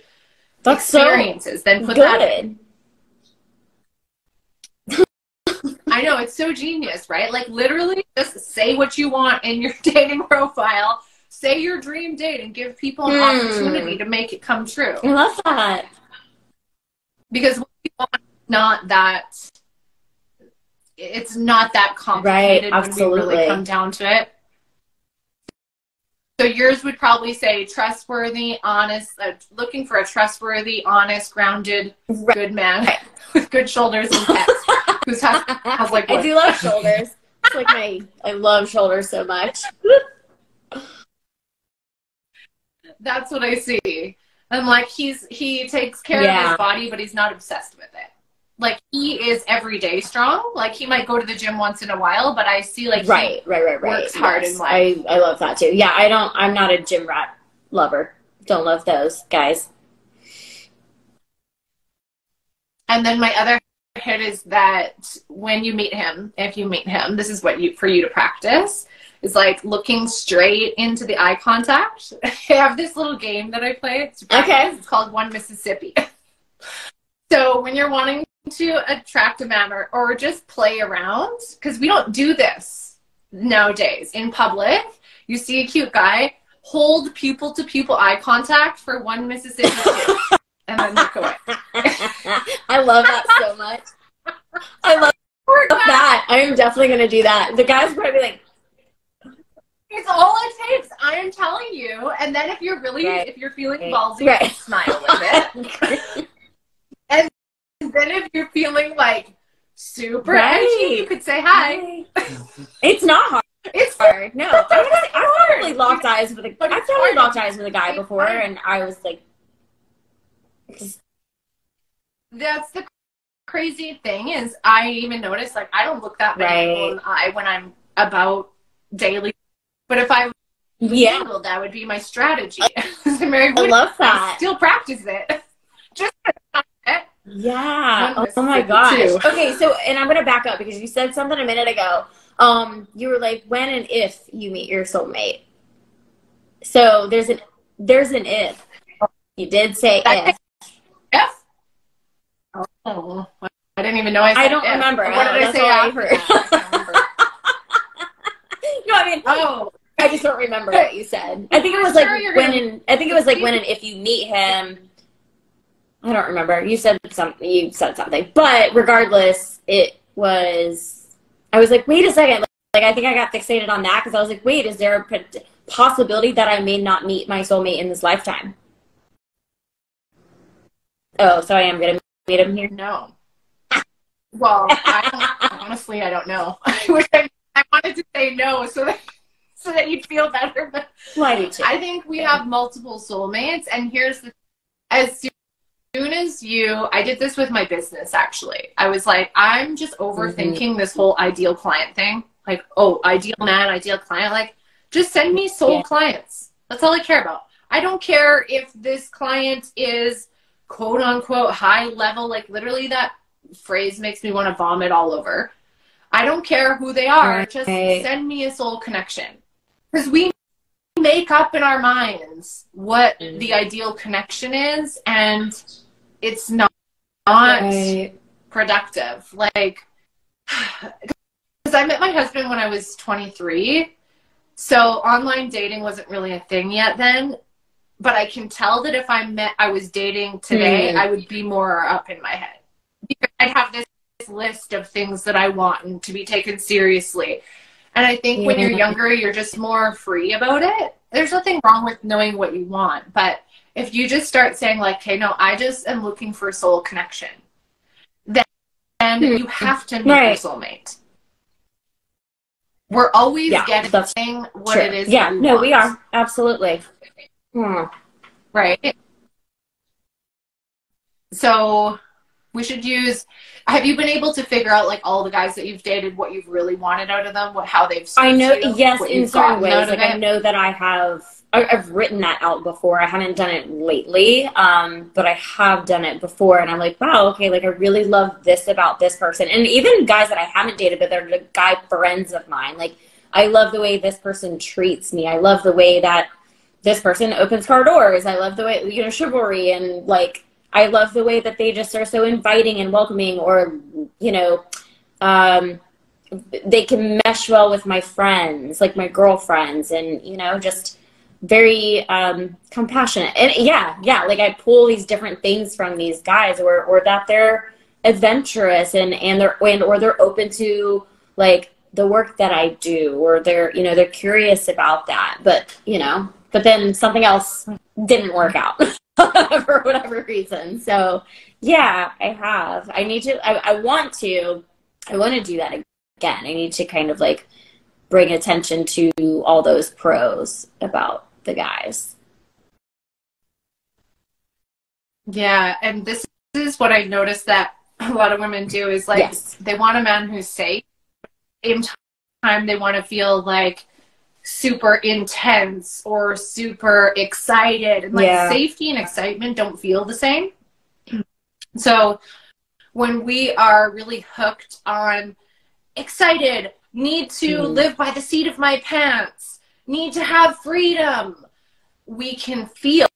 Speaker 2: experiences. Then put that in. I know, it's so genius, right? Like literally just say what you want in your dating profile. Say your dream date and give people an opportunity to make it come true.
Speaker 1: I love that.
Speaker 2: Because what we want is not that, it's not that complicated when we really come down to it. So yours would probably say trustworthy, honest, looking for a trustworthy, honest, grounded, good man with good shoulders and pecs. Who's has like what?
Speaker 1: I do love shoulders. It's like I love shoulders so much.
Speaker 2: That's what I see. And like he takes care of his body, but he's not obsessed with it. Like he is everyday strong. Like he might go to the gym once in a while, but I see like he works hard in life.
Speaker 1: I love that too. Yeah, I'm not a gym rat lover. Don't love those guys.
Speaker 2: And then my other hit is that when you meet him, if you meet him, this is what for you to practice is like looking straight into the eye contact. I have this little game that I play. It's called One Mississippi. So when you're wanting to attract a man or just play around, because we don't do this nowadays in public, you see a cute guy, hold pupil to pupil eye contact for 1 Mississippi and then look away.
Speaker 1: I love that so much. I love that. I am definitely going to do that. The guys probably be like,
Speaker 2: it's all it takes. I am telling you. And then if you're really, if you're feeling ballsy, smile with it. And then if you're feeling like super edgy, you could say hi.
Speaker 1: It's not hard. It's hard. No, I've probably locked eyes with a guy before, and I was like,
Speaker 2: that's the crazy thing is I even noticed like I don't look that many people in the eye when I'm about daily. But if I was single, that would be my strategy. I
Speaker 1: love that.
Speaker 2: I still practice it. Just
Speaker 1: yeah. Oh my gosh. Okay, so and I'm gonna back up because you said something a minute ago. You were like, when and if you meet your soulmate. So there's an if. You did say if.
Speaker 2: If? Oh, I didn't even know I said
Speaker 1: I don't remember.
Speaker 2: What did I say?
Speaker 1: I heard. No, I mean, I just don't remember what you said. I think it was I think it was like when and if you meet him. I don't remember. You said something. But regardless, it was. I was like, wait a second. Like I think I got fixated on that because I was like, wait, is there a possibility that I may not meet my soulmate in this lifetime? Oh, so I am gonna meet him here?
Speaker 2: No. Well, honestly, I don't know. I wanted to say no so that you'd feel better. But
Speaker 1: I do too.
Speaker 2: I think we have multiple soulmates, and here's the as soon as I did this with my business actually. I was like, I'm just overthinking this whole ideal client thing. Like, oh, ideal man, ideal client. Like, just send me soul clients. That's all I care about. I don't care if this client is quote unquote high level. Like literally that phrase makes me want to vomit all over. I don't care who they are. Just send me a soul connection. Because we make up in our minds what the ideal connection is, and it's not productive. Like, because I met my husband when I was 23, so online dating wasn't really a thing yet then. But I can tell that if I was dating today, I would be more up in my head. Because I'd have this list of things that I want and to be taken seriously. And I think when you're younger, you're just more free about it. There's nothing wrong with knowing what you want. But if you just start saying like, okay, no, I just am looking for a soul connection, then you have to meet your soulmate. We're always getting what it is.
Speaker 1: Yeah, no, we are. Absolutely.
Speaker 2: Right. So we should have you been able to figure out like all the guys that you've dated, what you've really wanted out of them, how they've
Speaker 1: I know, yes, in certain ways. Like I know that I've written that out before. I haven't done it lately, but I have done it before, and I'm like, wow, okay, like I really love this about this person. And even guys that I haven't dated, but they're the guy friends of mine. Like, I love the way this person treats me. I love the way that this person opens car doors. I love the way, chivalry, and like, I love the way that they just are so inviting and welcoming, or, they can mesh well with my friends, like my girlfriends, and, just very compassionate. And like I pull these different things from these guys, or that they're adventurous and they're open to like the work that I do, or they're curious about that. But then something else didn't work out for whatever reason. So yeah, I have. I need to. I want to do that again. I need to kind of like bring attention to all those pros about the guys.
Speaker 2: Yeah, and this is what I noticed that a lot of women do is like they want a man who's safe. At the same time, they want to feel like super intense or super excited, and like safety and excitement don't feel the same. So when we are really hooked on excited, need to live by the seat of my pants, need to have freedom, we can feel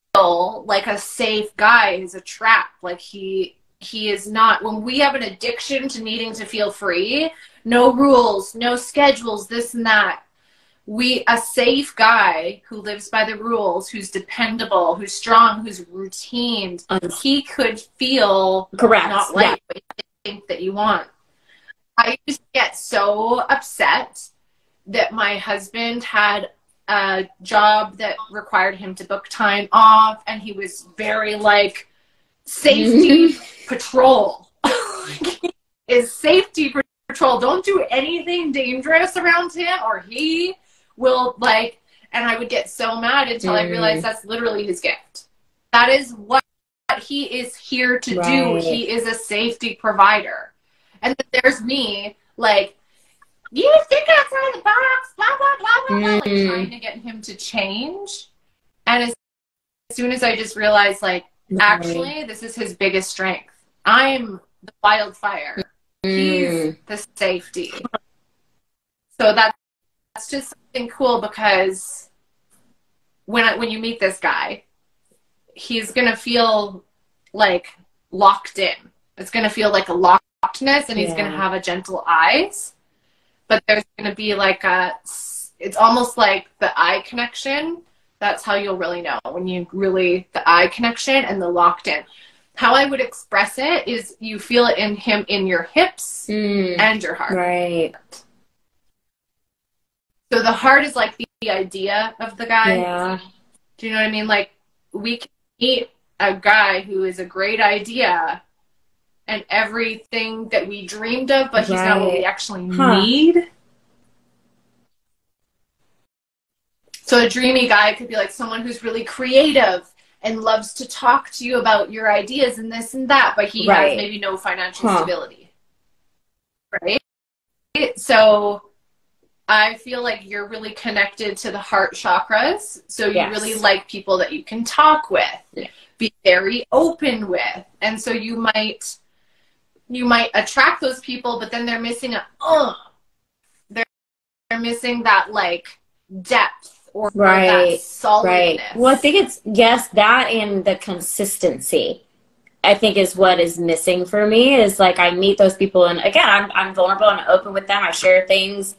Speaker 2: like a safe guy is a trap. Like he is not. When we have an addiction to needing to feel free, no rules, no schedules, this and that, a safe guy who lives by the rules, who's dependable, who's strong, who's routine, he could feel not like what you think that you want. I used to get so upset that my husband had a job that required him to book time off, and he was very like safety patrol. Is safety patrol. Don't do anything dangerous around him or he will like, and I would get so mad until I realized that's literally his gift. That is what he is here to do. He is a safety provider. And then there's me, like, you think outside the box, blah, blah, blah, blah, blah, like trying to get him to change. And as soon as I just realized, like, actually, this is his biggest strength. I'm the wildfire. He's the safety. So that's just something cool, because when you meet this guy, he's going to feel like locked in. It's going to feel like a lockedness, and he's going to have a gentle eyes. But there's going to be like it's almost like the eye connection. That's how you'll really know, when you really, the eye connection and the locked in. How I would express it is you feel it in him in your hips and your heart.
Speaker 1: Right.
Speaker 2: So the heart is like the idea of the guy.
Speaker 1: Yeah.
Speaker 2: Do you know what I mean? Like, we can meet a guy who is a great idea and everything that we dreamed of, but he's not what we actually need. So a dreamy guy could be like someone who's really creative and loves to talk to you about your ideas and this and that, but he has maybe no financial stability. Right? So I feel like you're really connected to the heart chakras. So you really like people that you can talk with, be very open with. And so you might attract those people, but then they're missing they're missing that like depth or that solidness.
Speaker 1: Well, I think it's that and the consistency, I think, is what is missing for me. Is like, I meet those people and again, I'm vulnerable and open with them. I share things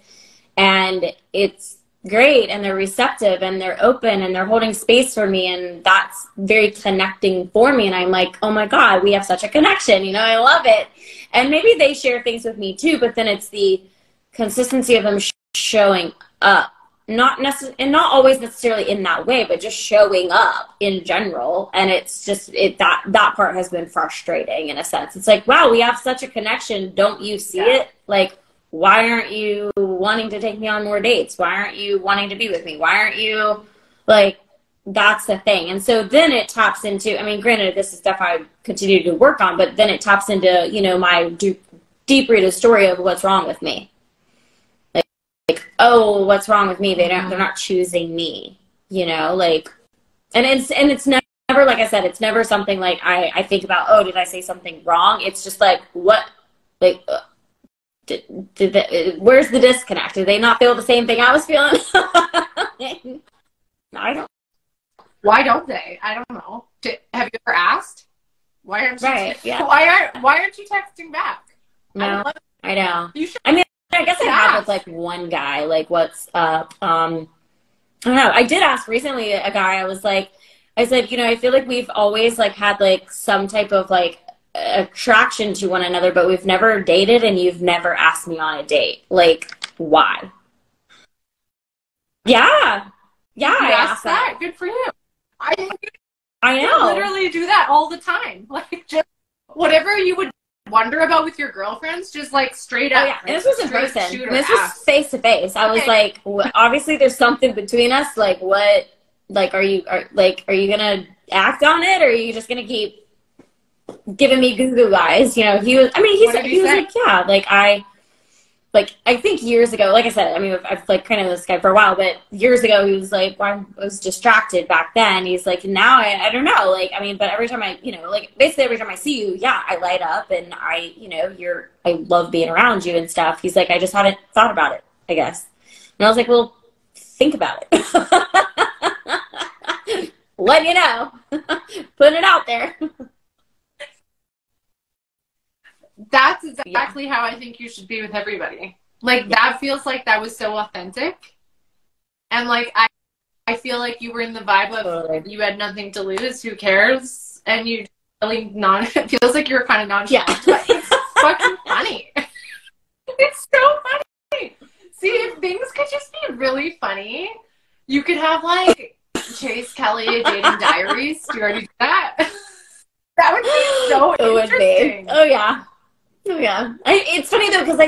Speaker 1: and it's great and they're receptive and they're open and they're holding space for me, and that's very connecting for me. And I'm like, oh my God, we have such a connection, you know, I love it. And maybe they share things with me too, but then it's the consistency of them showing up, not always necessarily in that way, but just showing up in general. And it's just that part has been frustrating in a sense. It's like, wow, we have such a connection, don't you see it? Like, why aren't you wanting to take me on more dates? Why aren't you wanting to be with me? Why aren't you, like, that's the thing. And so then it taps into, I mean, granted, this is stuff I continue to work on, but then it taps into, you know, my deep-rooted story of what's wrong with me. Like, oh, what's wrong with me? They're not choosing me, you know, like, and it's never, like I said, it's never something like I think about, oh, did I say something wrong? It's just like, what, like, where's the disconnect? Did they not feel the same thing I was feeling?
Speaker 2: Why don't they? I don't know. Have you ever asked? Why aren't you why aren't you texting back?
Speaker 1: No, I know. You should. I mean, I guess I have with like one guy, like, what's up? I don't know. I did ask recently a guy. I said, you know, I feel like we've always like had like some type of like attraction to one another, but we've never dated, and you've never asked me on a date. Like, why? Yeah, I asked that.
Speaker 2: Good for you. I
Speaker 1: know.
Speaker 2: You literally do that all the time. Like, just whatever you would wonder about with your girlfriends, just like straight up.
Speaker 1: Oh, yeah. And this was in person. This was face to face. I was like, obviously there's something between us. Like, what? Like, are you gonna act on it, or are you just gonna keep giving me goo eyes? You know, he was like, yeah, I think years ago, like I said, I mean, I've like kind of this guy for a while, but years ago he was like, well, I was distracted back then. He's like, now I don't know. Like, I mean, but every time I, you know, like basically every time I see you, yeah, I light up and I, you know, I love being around you and stuff. He's like, I just hadn't thought about it, I guess. And I was like, well, think about it. Let you know. Put it out there.
Speaker 2: That's exactly how I think you should be with everybody. Like, that feels like that was so authentic. And, like, I feel like you were in the vibe of you had nothing to lose, who cares? And you really it feels like you were kind of nonchalant. Yeah. But it's fucking funny. It's so funny. See, if things could just be really funny, you could have, like, Chase Kelly dating diaries. Do you already do that? That would be so interesting.
Speaker 1: Oh, yeah. Oh, yeah. It's funny, though, because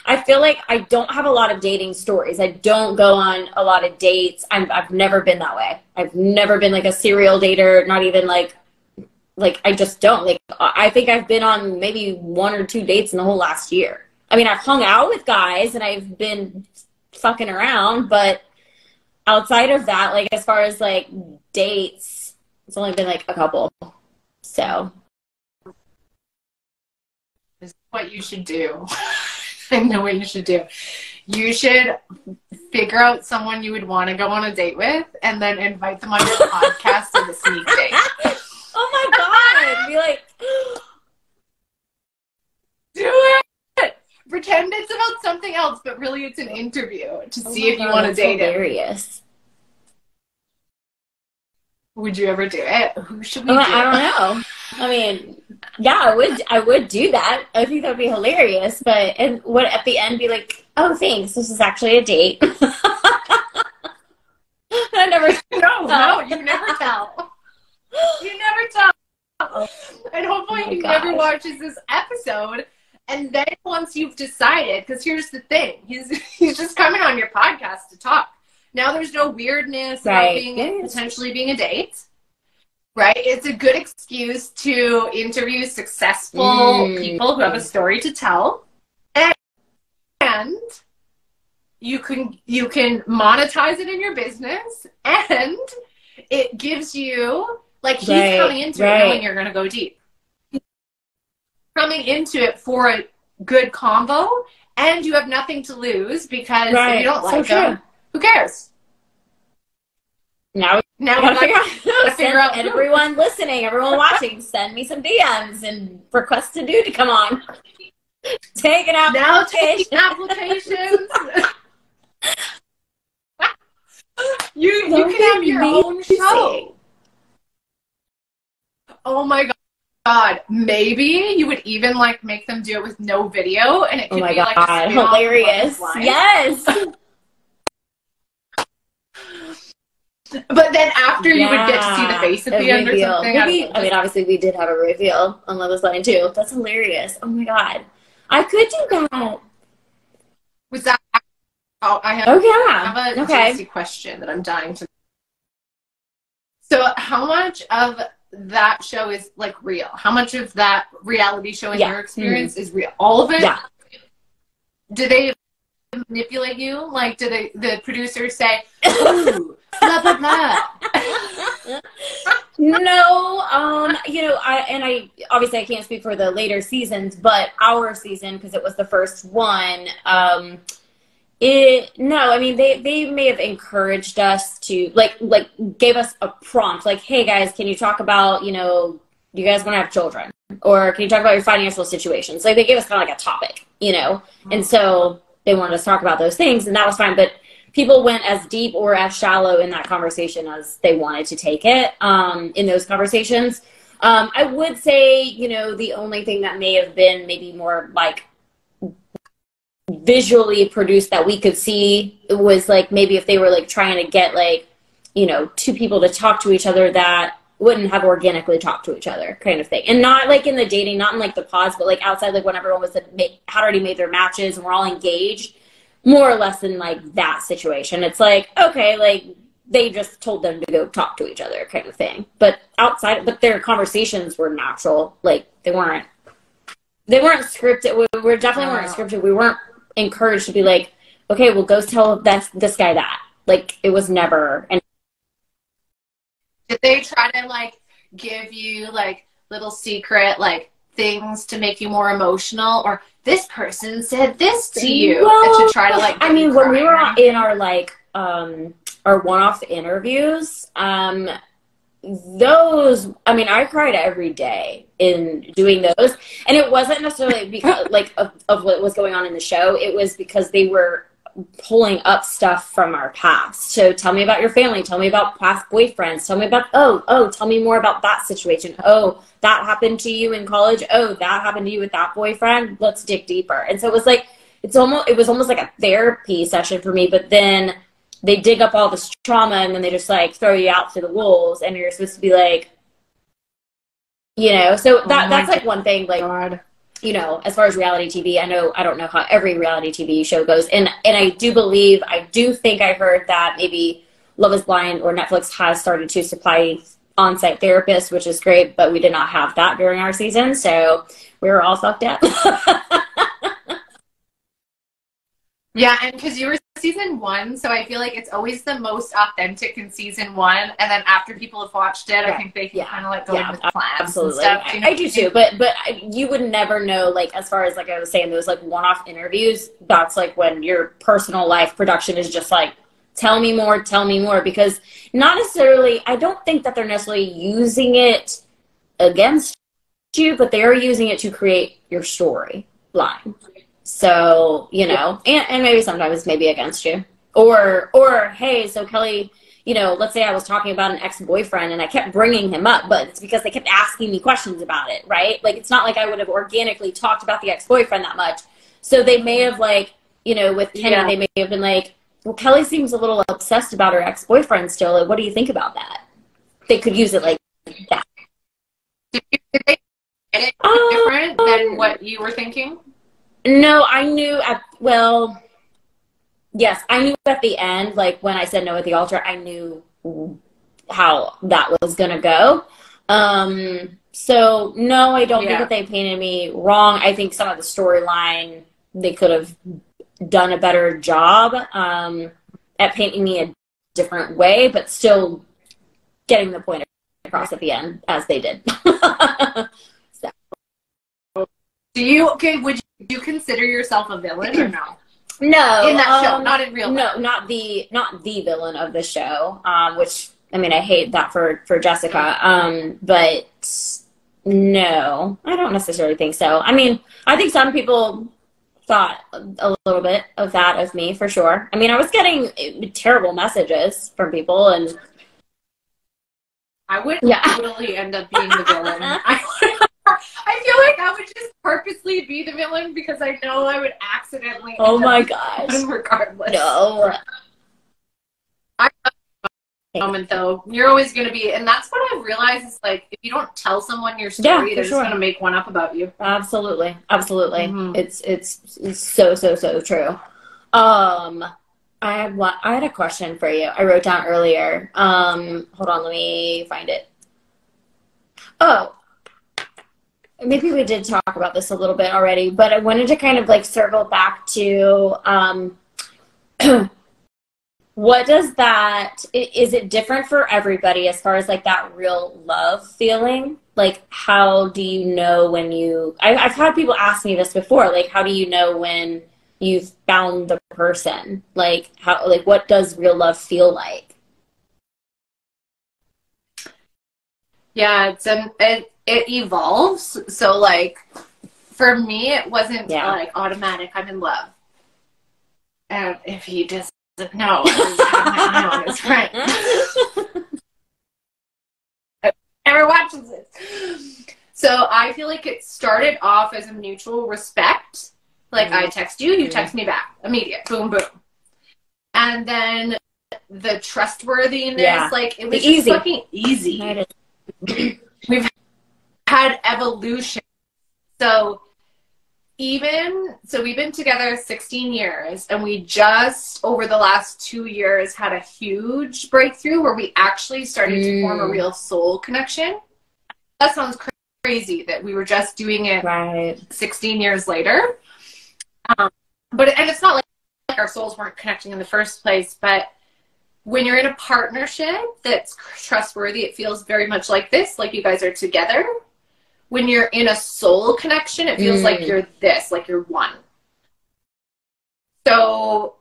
Speaker 1: I feel like I don't have a lot of dating stories. I don't go on a lot of dates. I've never been that way. I've never been, like, a serial dater, not even, like, I just don't. Like, I think I've been on maybe 1 or 2 dates in the whole last year. I mean, I've hung out with guys, and I've been fucking around, but outside of that, like, as far as, like, dates, it's only been, like, a couple. So...
Speaker 2: This is what you should do. I know what you should do. You should figure out someone you would want to go on a date with and then invite them on your podcast as a sneak date.
Speaker 1: Oh my God. Be like,
Speaker 2: do it. Pretend it's about something else, but really it's an interview to
Speaker 1: Oh
Speaker 2: see
Speaker 1: my
Speaker 2: if you
Speaker 1: God,
Speaker 2: want to
Speaker 1: that's
Speaker 2: date him.
Speaker 1: hilarious.
Speaker 2: Would you ever do it? Who should we
Speaker 1: Oh,
Speaker 2: do?
Speaker 1: I don't know. I mean, yeah, I would do that. I think that would be hilarious. But and would at the end be like, oh, thanks, this is actually a date. I never
Speaker 2: No, you never tell. You never tell. And hopefully
Speaker 1: Oh my
Speaker 2: he never
Speaker 1: gosh.
Speaker 2: watches this episode. And then once you've decided, because here's the thing, he's just coming on your podcast to talk. Now there's no weirdness about
Speaker 1: Right.
Speaker 2: being
Speaker 1: Yes.
Speaker 2: potentially being a date. Right? It's a good excuse to interview successful people who have a story to tell. And you can monetize it in your business, and it gives you, like, he's coming into it knowing you're going to go deep. He's coming into it for a good combo, and you have nothing to lose because if you don't like him, who cares?
Speaker 1: Now we gotta
Speaker 2: figure out
Speaker 1: and everyone listening, everyone watching, send me some DMs and request a dude to come on. Take an application.
Speaker 2: Now taking applications. You can have your own show. Oh my God. Maybe you would even like make them do it with no video, and it could be like a
Speaker 1: hilarious. Yes.
Speaker 2: But then after you would get to see the face at the end or something.
Speaker 1: Maybe, I mean, obviously we did have a reveal on Love is Blind too. That's hilarious. Oh my God. I could do that.
Speaker 2: Was that? Oh, I have a juicy question that I'm dying to. So how much of that show is like real? How much of that reality show in your experience is real? All of it?
Speaker 1: Yeah.
Speaker 2: Do they manipulate you? Like, do the producers say, ooh, blah, blah, blah?
Speaker 1: No, you know, I obviously I can't speak for the later seasons, but our season, because it was the first one, no, I mean, they may have encouraged us to, like gave us a prompt, like, hey guys, can you talk about, you know, do you guys want to have children? Or can you talk about your financial situations? Like, they gave us kind of like a topic, you know? And so they wanted us to talk about those things, and that was fine. But people went as deep or as shallow in that conversation as they wanted to take it, in those conversations. I would say, you know, the only thing that may have been maybe more like visually produced that we could see was like maybe if they were like trying to get like, you know, two people to talk to each other that wouldn't have organically talked to each other kind of thing. And not like in the dating, not in like the pods, but like outside, like when everyone was had already made their matches and we're all engaged, more or less in like that situation. It's like, okay, like they just told them to go talk to each other kind of thing. But outside, but their conversations were natural. Like they weren't scripted. We definitely weren't scripted. We weren't encouraged to be like, okay, well, go tell this guy that. Like, it was never. And
Speaker 2: did they try to like give you like little secret like things to make you more emotional, or this person said this to you, and to try to like?
Speaker 1: I mean, when we were in our like our one-off interviews, those, I mean, I cried every day in doing those, and it wasn't necessarily because like of what was going on in the show. It was because they were pulling up stuff from our past. So tell me about your family, tell me about past boyfriends, tell me about tell me more about that situation. Oh, that happened to you in college. Oh, that happened to you with that boyfriend. Let's dig deeper. And so it was like it was almost like a therapy session for me, but then they dig up all this trauma and then they just like throw you out to the wolves, and you're supposed to be like, you know, so that's like one thing, like, you know, as far as reality TV, I don't know how every reality TV show goes. And I do think I heard that maybe Love is Blind or Netflix has started to supply on-site therapists, which is great, but we did not have that during our season. So we were all fucked up.
Speaker 2: Yeah, and because you were season 1, so I feel like it's always the most authentic in season 1, and then after people have watched it, I think they can kind of like go in with plans.
Speaker 1: Absolutely,
Speaker 2: and stuff, you know?
Speaker 1: I do too. But you would never know, like, as far as like I was saying, those like one-off interviews. That's like when your personal life production is just like, tell me more, because not necessarily. I don't think that they're necessarily using it against you, but they are using it to create your story line. So, you know, and maybe sometimes maybe against you. Or, hey, so Kelly, you know, let's say I was talking about an ex-boyfriend and I kept bringing him up, but it's because they kept asking me questions about it, right? Like, it's not like I would have organically talked about the ex-boyfriend that much. So they may have, like, you know, with Kenny, they may have been like, well, Kelly seems a little obsessed about her ex-boyfriend still. Like, what do you think about that? They could use it like that.
Speaker 2: Did they get it different than what you were thinking?
Speaker 1: No, I knew well, yes, I knew at the end, like when I said no at the altar, I knew how that was gonna go. So no, I don't think that they painted me wrong. I think some of the storyline they could have done a better job at painting me a different way, but still getting the point across at the end as they did. So.
Speaker 2: Would you consider yourself a villain or no?
Speaker 1: No,
Speaker 2: in that show, not in real life.
Speaker 1: No, not the villain of the show. Which I mean, I hate that for Jessica. But no, I don't necessarily think so. I mean, I think some people thought a little bit of that of me for sure. I mean, I was getting terrible messages from people, and
Speaker 2: I would totally end up being the villain. I feel like I would just purposely be the villain because I know I would accidentally.
Speaker 1: Oh my gosh!
Speaker 2: Regardless.
Speaker 1: No.
Speaker 2: I moment though, you're always going to be, and that's what I've realized is like if you don't tell someone your story, they're just going to make one up about you.
Speaker 1: Absolutely. It's so true. I had a question for you. I wrote down earlier. Hold on, let me find it. Oh, maybe we did talk about this a little bit already, but I wanted to kind of like circle back to what does that, is it different for everybody as far as like that real love feeling? Like, how do you know when I've had people ask me this before, like, how do you know when you've found the person? Like, what does real love feel like?
Speaker 2: Yeah, it evolves. So like, for me, it wasn't like automatic, I'm in love. And if he doesn't know, I have my own friend. Never watches this. So I feel like it started off as a mutual respect. Like I text you, you text me back. Immediate. Boom, boom. And then the trustworthiness, like it was just fucking easy. We've had evolution. So we've been together 16 years, and we just over the last 2 years had a huge breakthrough where we actually started to form a real soul connection. That sounds crazy that we were just doing it 16 years later. And it's not like our souls weren't connecting in the first place, but when you're in a partnership that's trustworthy, it feels very much like this, like you guys are together. When you're in a soul connection, it feels like you're this, like you're one. So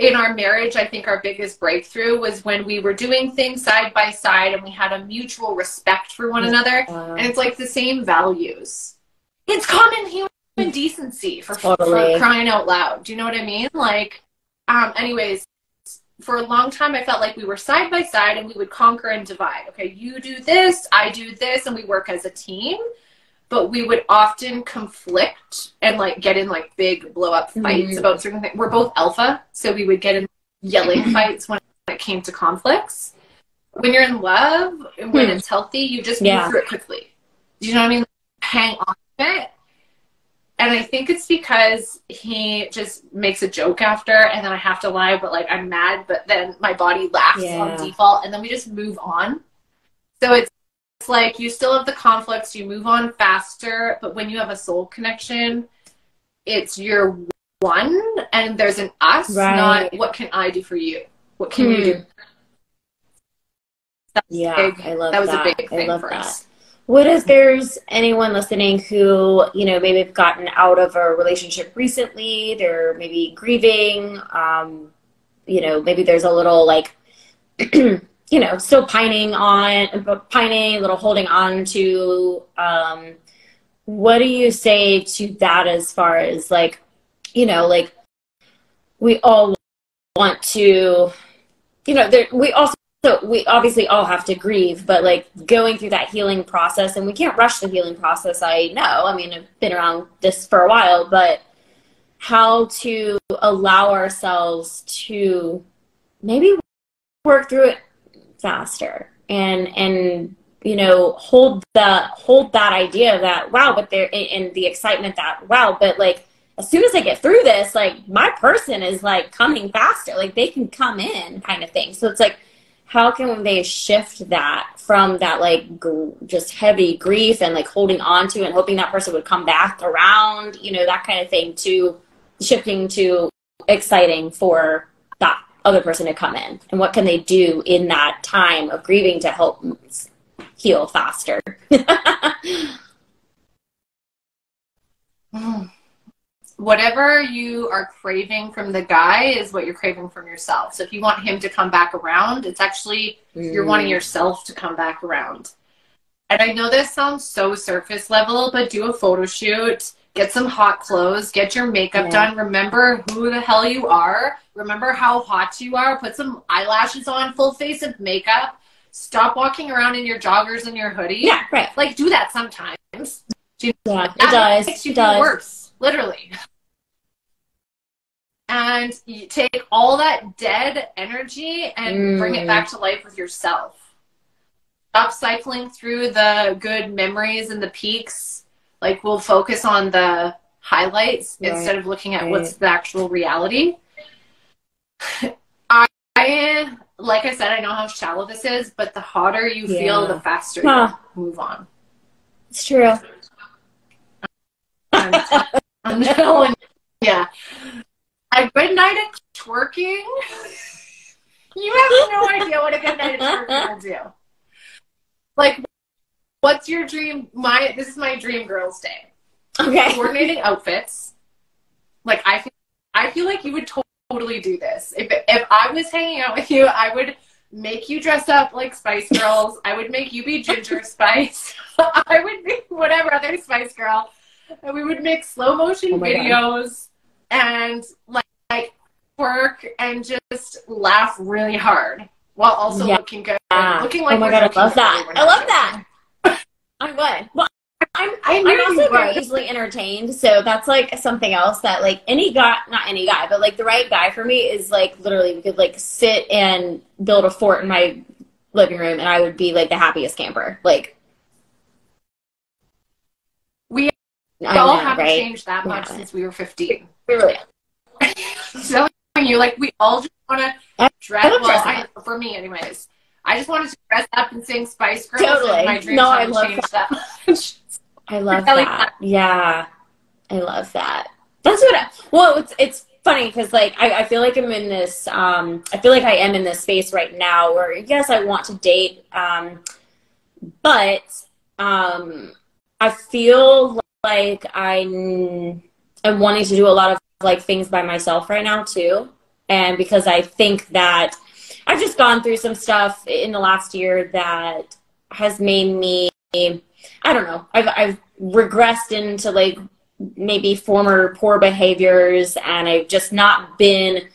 Speaker 2: in our marriage, I think our biggest breakthrough was when we were doing things side by side and we had a mutual respect for one another. And it's like the same values. It's common human decency for crying out loud. Do you know what I mean? Like, anyways, for a long time, I felt like we were side by side and we would conquer and divide. Okay, you do this, I do this, and we work as a team. But we would often conflict and like get in like big blow up fights about certain things. We're both alpha, so we would get in yelling fights when it came to conflicts. When you're in love and when it's healthy, you just move through it quickly. Do you know what I mean? Hang on to it. And I think it's because he just makes a joke after, and then I have to lie, but like I'm mad, but then my body laughs on default, and then we just move on. So it's like you still have the conflicts, you move on faster, but when you have a soul connection, it's you're one, and there's an us, not what can I do for you? What can you do?
Speaker 1: I love that.
Speaker 2: That was a big thing for us.
Speaker 1: What if there's anyone listening who, you know, maybe have gotten out of a relationship recently, they're maybe grieving, you know, maybe there's a little like, you know, still pining, a little holding on to, what do you say to that as far as like you know, like we all want to, you know, we obviously all have to grieve, but like going through that healing process, and we can't rush the healing process. I know, I mean, I've been around this for a while, but how to allow ourselves to maybe work through it faster, and you know, hold that idea that, wow, but there, and the excitement that, wow, but like as soon as I get through this, like my person is like coming faster, like they can come in kind of thing. So it's like, how can they shift that from that like just heavy grief and like holding on to and hoping that person would come back around, you know, that kind of thing, to shifting to exciting for that other person to come in, and what can they do in that time of grieving to help heal faster.
Speaker 2: Whatever you are craving from the guy is what you're craving from yourself. So if you want him to come back around, it's actually you're wanting yourself to come back around. And I know this sounds so surface level, but do a photo shoot, get some hot clothes, get your makeup done. Remember who the hell you are. Remember how hot you are. Put some eyelashes on, full face of makeup. Stop walking around in your joggers and your hoodie.
Speaker 1: Yeah, right.
Speaker 2: Like, do that sometimes.
Speaker 1: Yeah, it does.
Speaker 2: Makes you feel worse, literally. And you take all that dead energy and bring it back to life with yourself. Stop cycling through the good memories and the peaks. Like, we'll focus on the highlights instead of looking at what's the actual reality. I, like I said, I know how shallow this is, but the hotter you feel, the faster you move on.
Speaker 1: It's true.
Speaker 2: Yeah. A good night of twerking. You have no idea what a good night of twerking will do. Like, what's your dream? This is my dream girls' day.
Speaker 1: Okay.
Speaker 2: Coordinating outfits. Like, I feel like you would totally do this. If I was hanging out with you, I would make you dress up like Spice Girls. I would make you be Ginger Spice. I would be whatever other Spice Girl. And we would make slow motion videos and like work and just laugh really hard while also looking good. Looking like,
Speaker 1: oh my God, I love that. I love that. I would. Well, I'm also very easily entertained, so that's like something else that like any guy, not any guy, but like the right guy for me is like literally we could like sit and build a fort in my living room and I would be like the happiest camper. Like,
Speaker 2: we all haven't changed that much since we were 15.
Speaker 1: We really
Speaker 2: So you like we all just want to dress. For me, anyways, I just wanted to dress up and sing Spice Girls.
Speaker 1: Totally.
Speaker 2: And my dreams haven't changed that much.
Speaker 1: I love that. Yeah, I love that. That's what. It's funny because like I feel like I'm in this. I feel like I am in this space right now where yes, I want to date, but I feel like I'm wanting to do a lot of like things by myself right now too, and because I think that I've just gone through some stuff in the last year that has made me, I don't know, I've regressed into like maybe former poor behaviors, and I've just not been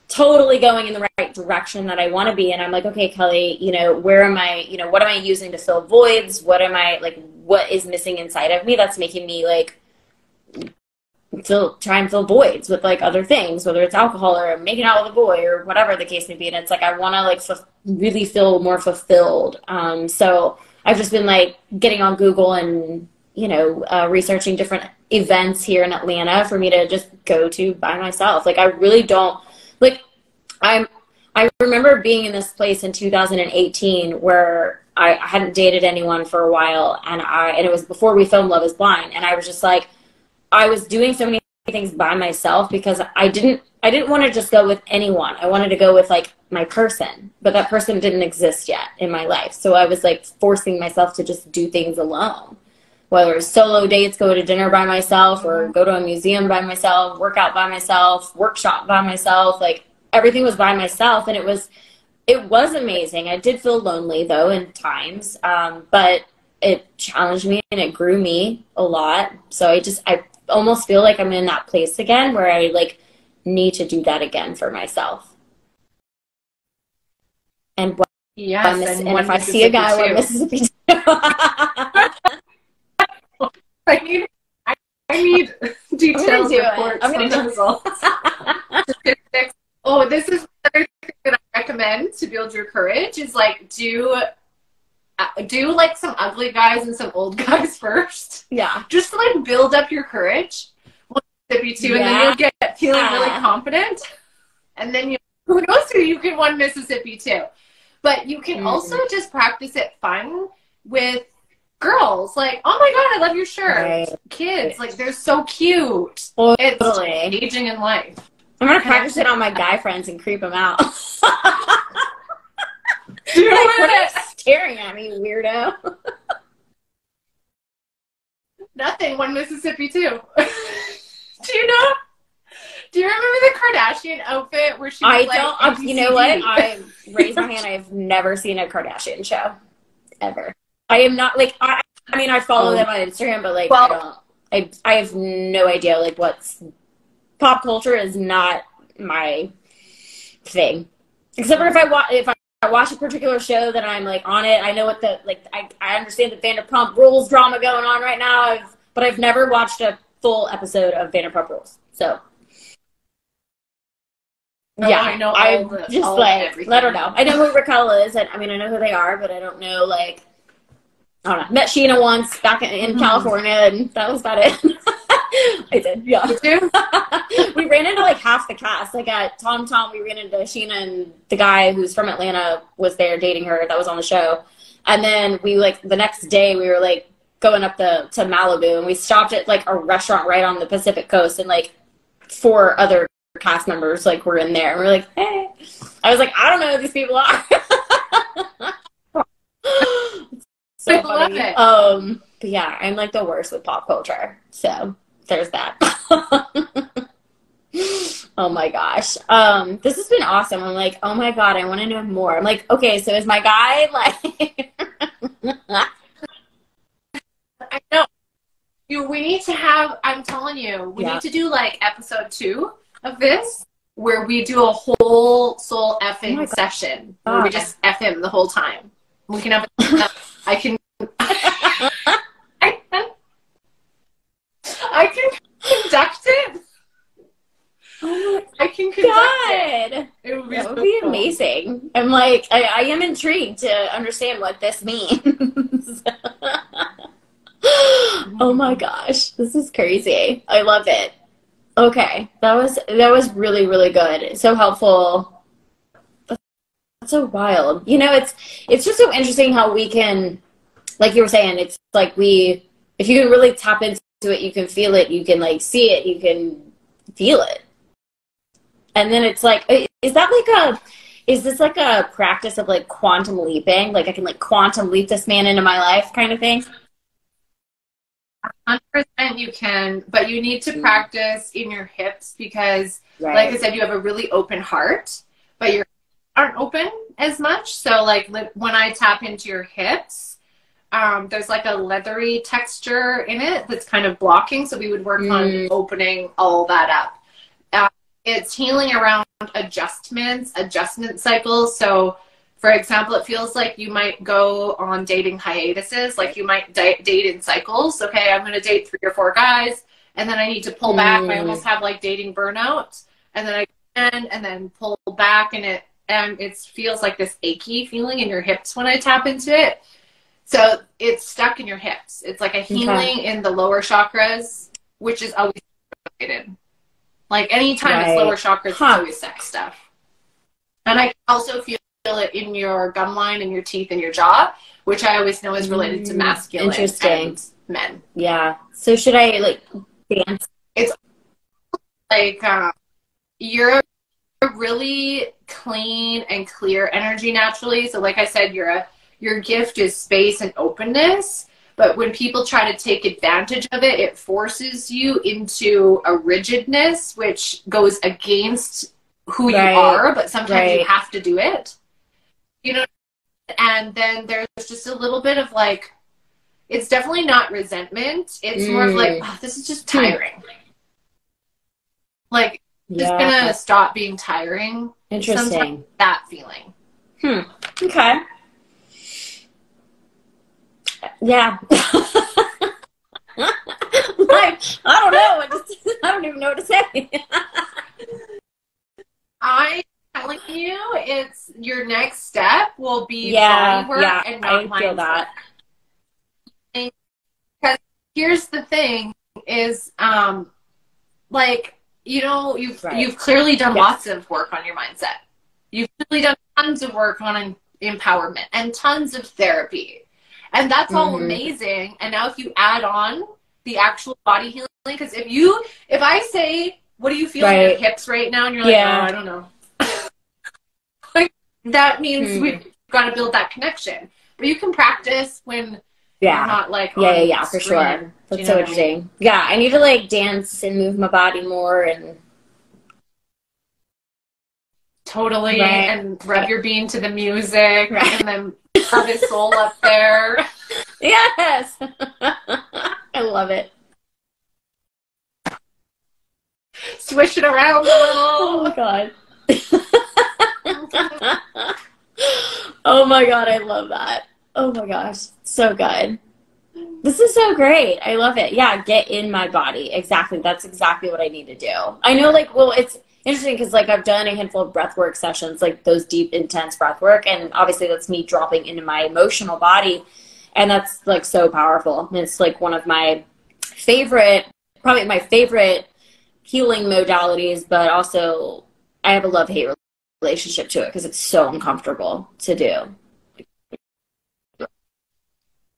Speaker 1: totally going in the right direction that I want to be. And I'm like, okay, Kelly, you know, where am I, you know, what am I using to fill voids? What am I like, what is missing inside of me that's making me like try and fill voids with like other things, whether it's alcohol or making out with a boy or whatever the case may be. And it's like I want to like really feel more fulfilled. So I've just been like getting on Google and you know researching different events here in Atlanta for me to just go to by myself. Like I really don't like I remember being in this place in 2018 where I hadn't dated anyone for a while, and it was before we filmed Love Is Blind, and I was just like I was doing so many things by myself because I didn't want to just go with anyone. I wanted to go with like my person, but that person didn't exist yet in my life. So I was like forcing myself to just do things alone, whether it's solo dates, go to dinner by myself or go to a museum by myself, work out by myself, workshop by myself. Like everything was by myself, and it was amazing. I did feel lonely though in times, but it challenged me and it grew me a lot. So I almost feel like I'm in that place again where I like need to do that again for myself. And
Speaker 2: Yes,
Speaker 1: and if I see a guy, we're Mississippi too.
Speaker 2: I need detailed reports
Speaker 1: I'm
Speaker 2: on the results. Oh, this is another thing that I recommend to build your courage is like do like some ugly guys and some old guys first.
Speaker 1: Yeah.
Speaker 2: Just to like build up your courage. Mississippi too, and then you'll get feeling really confident. And then who knows who you can win Mississippi too. But you can also just practice it fun with girls. Like, oh my God, I love your shirt.
Speaker 1: Right.
Speaker 2: Kids, like they're so cute.
Speaker 1: Totally.
Speaker 2: It's engaging in life.
Speaker 1: I'm gonna practice it on my guy friends and creep them out.
Speaker 2: Do
Speaker 1: like,
Speaker 2: it.
Speaker 1: What are you staring at me, weirdo?
Speaker 2: Nothing. One Mississippi too. Do you know? Do you remember the Kardashian outfit where she was like,
Speaker 1: you know what? I raised my hand. I've never seen a Kardashian show. Ever. I am not, like, I mean, I follow them on Instagram, but, like, I have no idea, like, what's, pop culture is not my thing. Except for if I watch a particular show that I'm, like, on it, I know what the, like, I understand the Vanderpump Rules drama going on right now, but I've never watched a full episode of Vanderpump Rules, so. Yeah,
Speaker 2: I know.
Speaker 1: I just like let her know. I know who Raquel is, and I mean I know who they are, but I don't know. Like, I don't know. Met Sheena once back in California, and that was about it. I did, yeah.
Speaker 2: You too?
Speaker 1: We ran into like half the cast. Like at Tom Tom, we ran into Sheena, and the guy who's from Atlanta was there dating her. That was on the show, and then we like the next day we were like going up to Malibu, and we stopped at like a restaurant right on the Pacific Coast, and like 4 other cast members like were in there, and we're like, hey. I was like, I don't know who these people are. So funny. But yeah, I'm like the worst with pop culture, so there's that. Oh my gosh, this has been awesome. I'm like, oh my God, I want to know more. I'm like, okay, so is my guy like
Speaker 2: I know we need to have, I'm telling you, we need to do like episode 2 of this where we do a whole soul effing session where we just F him the whole time. We can have I can conduct it. I can conduct it. It would be,
Speaker 1: that would be amazing. I'm like, I am intrigued to understand what this means. Oh my gosh, this is crazy. I love it. Okay, that was really, really good. So helpful. That's so wild. You know, it's just so interesting how we can, like you were saying, it's like if you can really tap into it, you can feel it, you can like see it, you can feel it. And then it's like, is this like a practice of like quantum leaping? Like I can like quantum leap this man into my life kind of thing?
Speaker 2: 100% you can, but you need to practice in your hips because, like I said, you have a really open heart, but your aren't open as much. So, like when I tap into your hips, there's like a leathery texture in it that's kind of blocking. So we would work on opening all that up. It's healing around adjustment cycles. So, for example, it feels like you might go on dating hiatuses, like you might date in cycles. Okay, I'm going to date 3 or 4 guys, and then I need to pull back. I almost have like dating burnout, and then I can, and then pull back, and it feels like this achy feeling in your hips when I tap into it. So it's stuck in your hips. It's like a healing in the lower chakras, which is always related. Like anytime it's lower chakras, it's always sex stuff. And I also feel it in your gum line and your teeth and your jaw, which I always know is related to masculine and men. Yeah. So should I like dance? It's like you're a really clean and clear energy naturally. So like I said, your gift is space and openness. But when people try to take advantage of it, it forces you into a rigidness, which goes against who you are. But sometimes you have to do it. You know, and then there's just a little bit of like, it's definitely not resentment. It's more of like, oh, this is just tiring. Like, just gonna stop being tiring.
Speaker 1: Interesting.
Speaker 2: Sometimes that feeling.
Speaker 1: Okay. Yeah. Like, I don't know. I don't even know what to say.
Speaker 2: I'm telling you, it's your next step will be body work and not mindset. Because here's the thing is, like, you know, you've clearly done lots of work on your mindset. You've really done tons of work on empowerment and tons of therapy. And that's all amazing. And now if you add on the actual body healing, because if I say, what do you feel in your hips right now? And you're like, oh, I don't know. Like, that means we've got to build that connection. But you can practice when you're not like,
Speaker 1: yeah, for sure. That's so interesting. Yeah, I need to like dance and move my body more and
Speaker 2: totally and rub your bean to the music and then rub his soul up there.
Speaker 1: Yes. I love it.
Speaker 2: Swish it around a little.
Speaker 1: Oh my god. Oh my god, I love that. Oh my gosh, so good. This is so great. I love it. Yeah, get in my body. Exactly. That's exactly what I need to do. I know, like, well, it's interesting because, like, I've done a handful of breathwork sessions, like those deep, intense breathwork, and obviously that's me dropping into my emotional body, and that's, like, so powerful. And it's, like, one of my favorite, probably my favorite healing modalities, but also I have a love-hate relationship to it because it's so uncomfortable to do.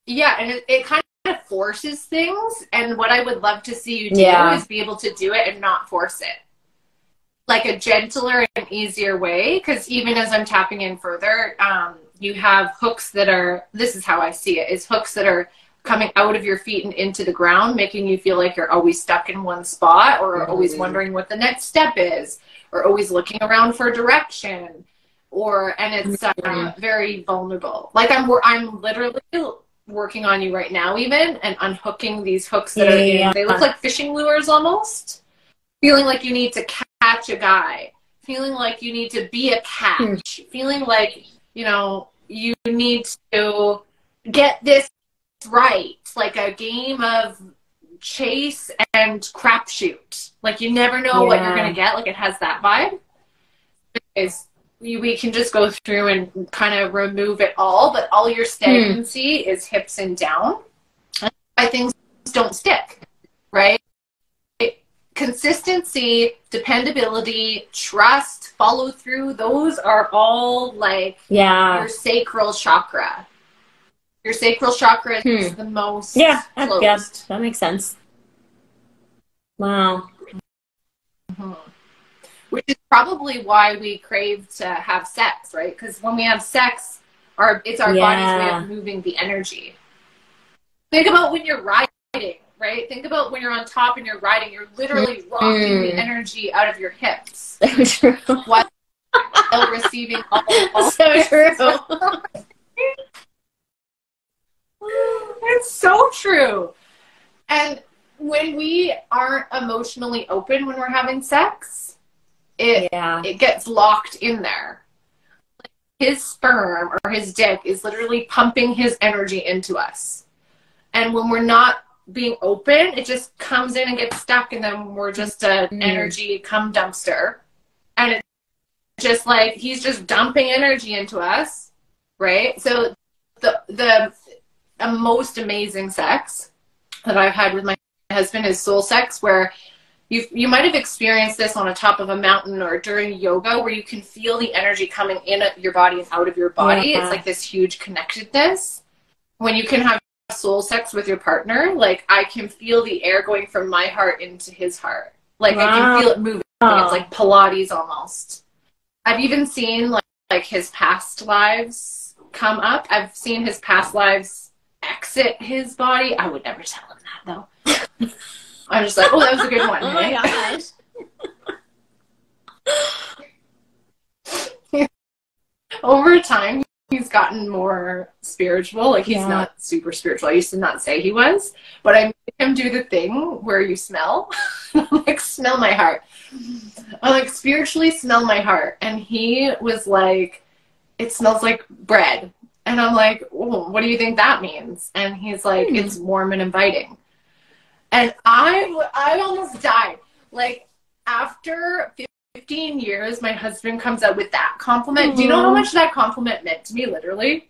Speaker 2: Yeah, and it kind of forces things, and what I would love to see you do is be able to do it and not force it. Like a gentler and easier way, because even as I'm tapping in further, you have hooks that are, this is how I see it, is hooks that are coming out of your feet and into the ground, making you feel like you're always stuck in one spot or always wondering what the next step is or always looking around for direction and it's very vulnerable. Like I'm literally working on you right now even and unhooking these hooks that are in, they look like fishing lures almost. Feeling like you need to catch a guy. Feeling like you need to be a catch. Feeling like, you know, you need to get this right. Like a game of chase and crapshoot. Like you never know what you're going to get. Like it has that vibe. We can just go through and kind of remove it all, but all your stagnancy is hips and down. That's why things don't stick, right? Consistency, dependability, trust, follow through, those are all like your sacral chakra. Your sacral chakra is the most closed.
Speaker 1: That makes sense. Wow.
Speaker 2: Which is probably why we crave to have sex, right? Because when we have sex, it's our body's way of moving the energy. Think about when you're riding, right? Think about when you're on top and you're riding, you're literally rocking the energy out of your hips.
Speaker 1: So true.
Speaker 2: While receiving all
Speaker 1: so true.
Speaker 2: It's so true. And when we aren't emotionally open when we're having sex, it gets locked in there. His sperm or his dick is literally pumping his energy into us. And when we're not being open, it just comes in and gets stuck, and then we're just an energy cum dumpster. And it's just like he's just dumping energy into us, right? So the most amazing sex that I've had with my husband is soul sex, where you might have experienced this on the top of a mountain or during yoga, where you can feel the energy coming in your body and out of your body. It's like this huge connectedness. When you can have soul sex with your partner, like I can feel the air going from my heart into his heart. Like I can feel it moving. It's like Pilates almost. I've even seen like his past lives come up. I've seen his past lives exit his body. I would never tell him that though. I'm just like, oh, that was a good one.
Speaker 1: Oh my gosh.
Speaker 2: Over time, he's gotten more spiritual. Like, he's
Speaker 1: Yeah.
Speaker 2: not super spiritual. I used to not say he was, but I made him do the thing where you smell. Like, smell my heart. I like spiritually smell my heart. And he was like, it smells like bread. And I'm like, oh, what do you think that means? And he's like, it's warm and inviting. And I almost died. Like, after 15 years, my husband comes out with that compliment. Do you know how much that compliment meant to me, literally?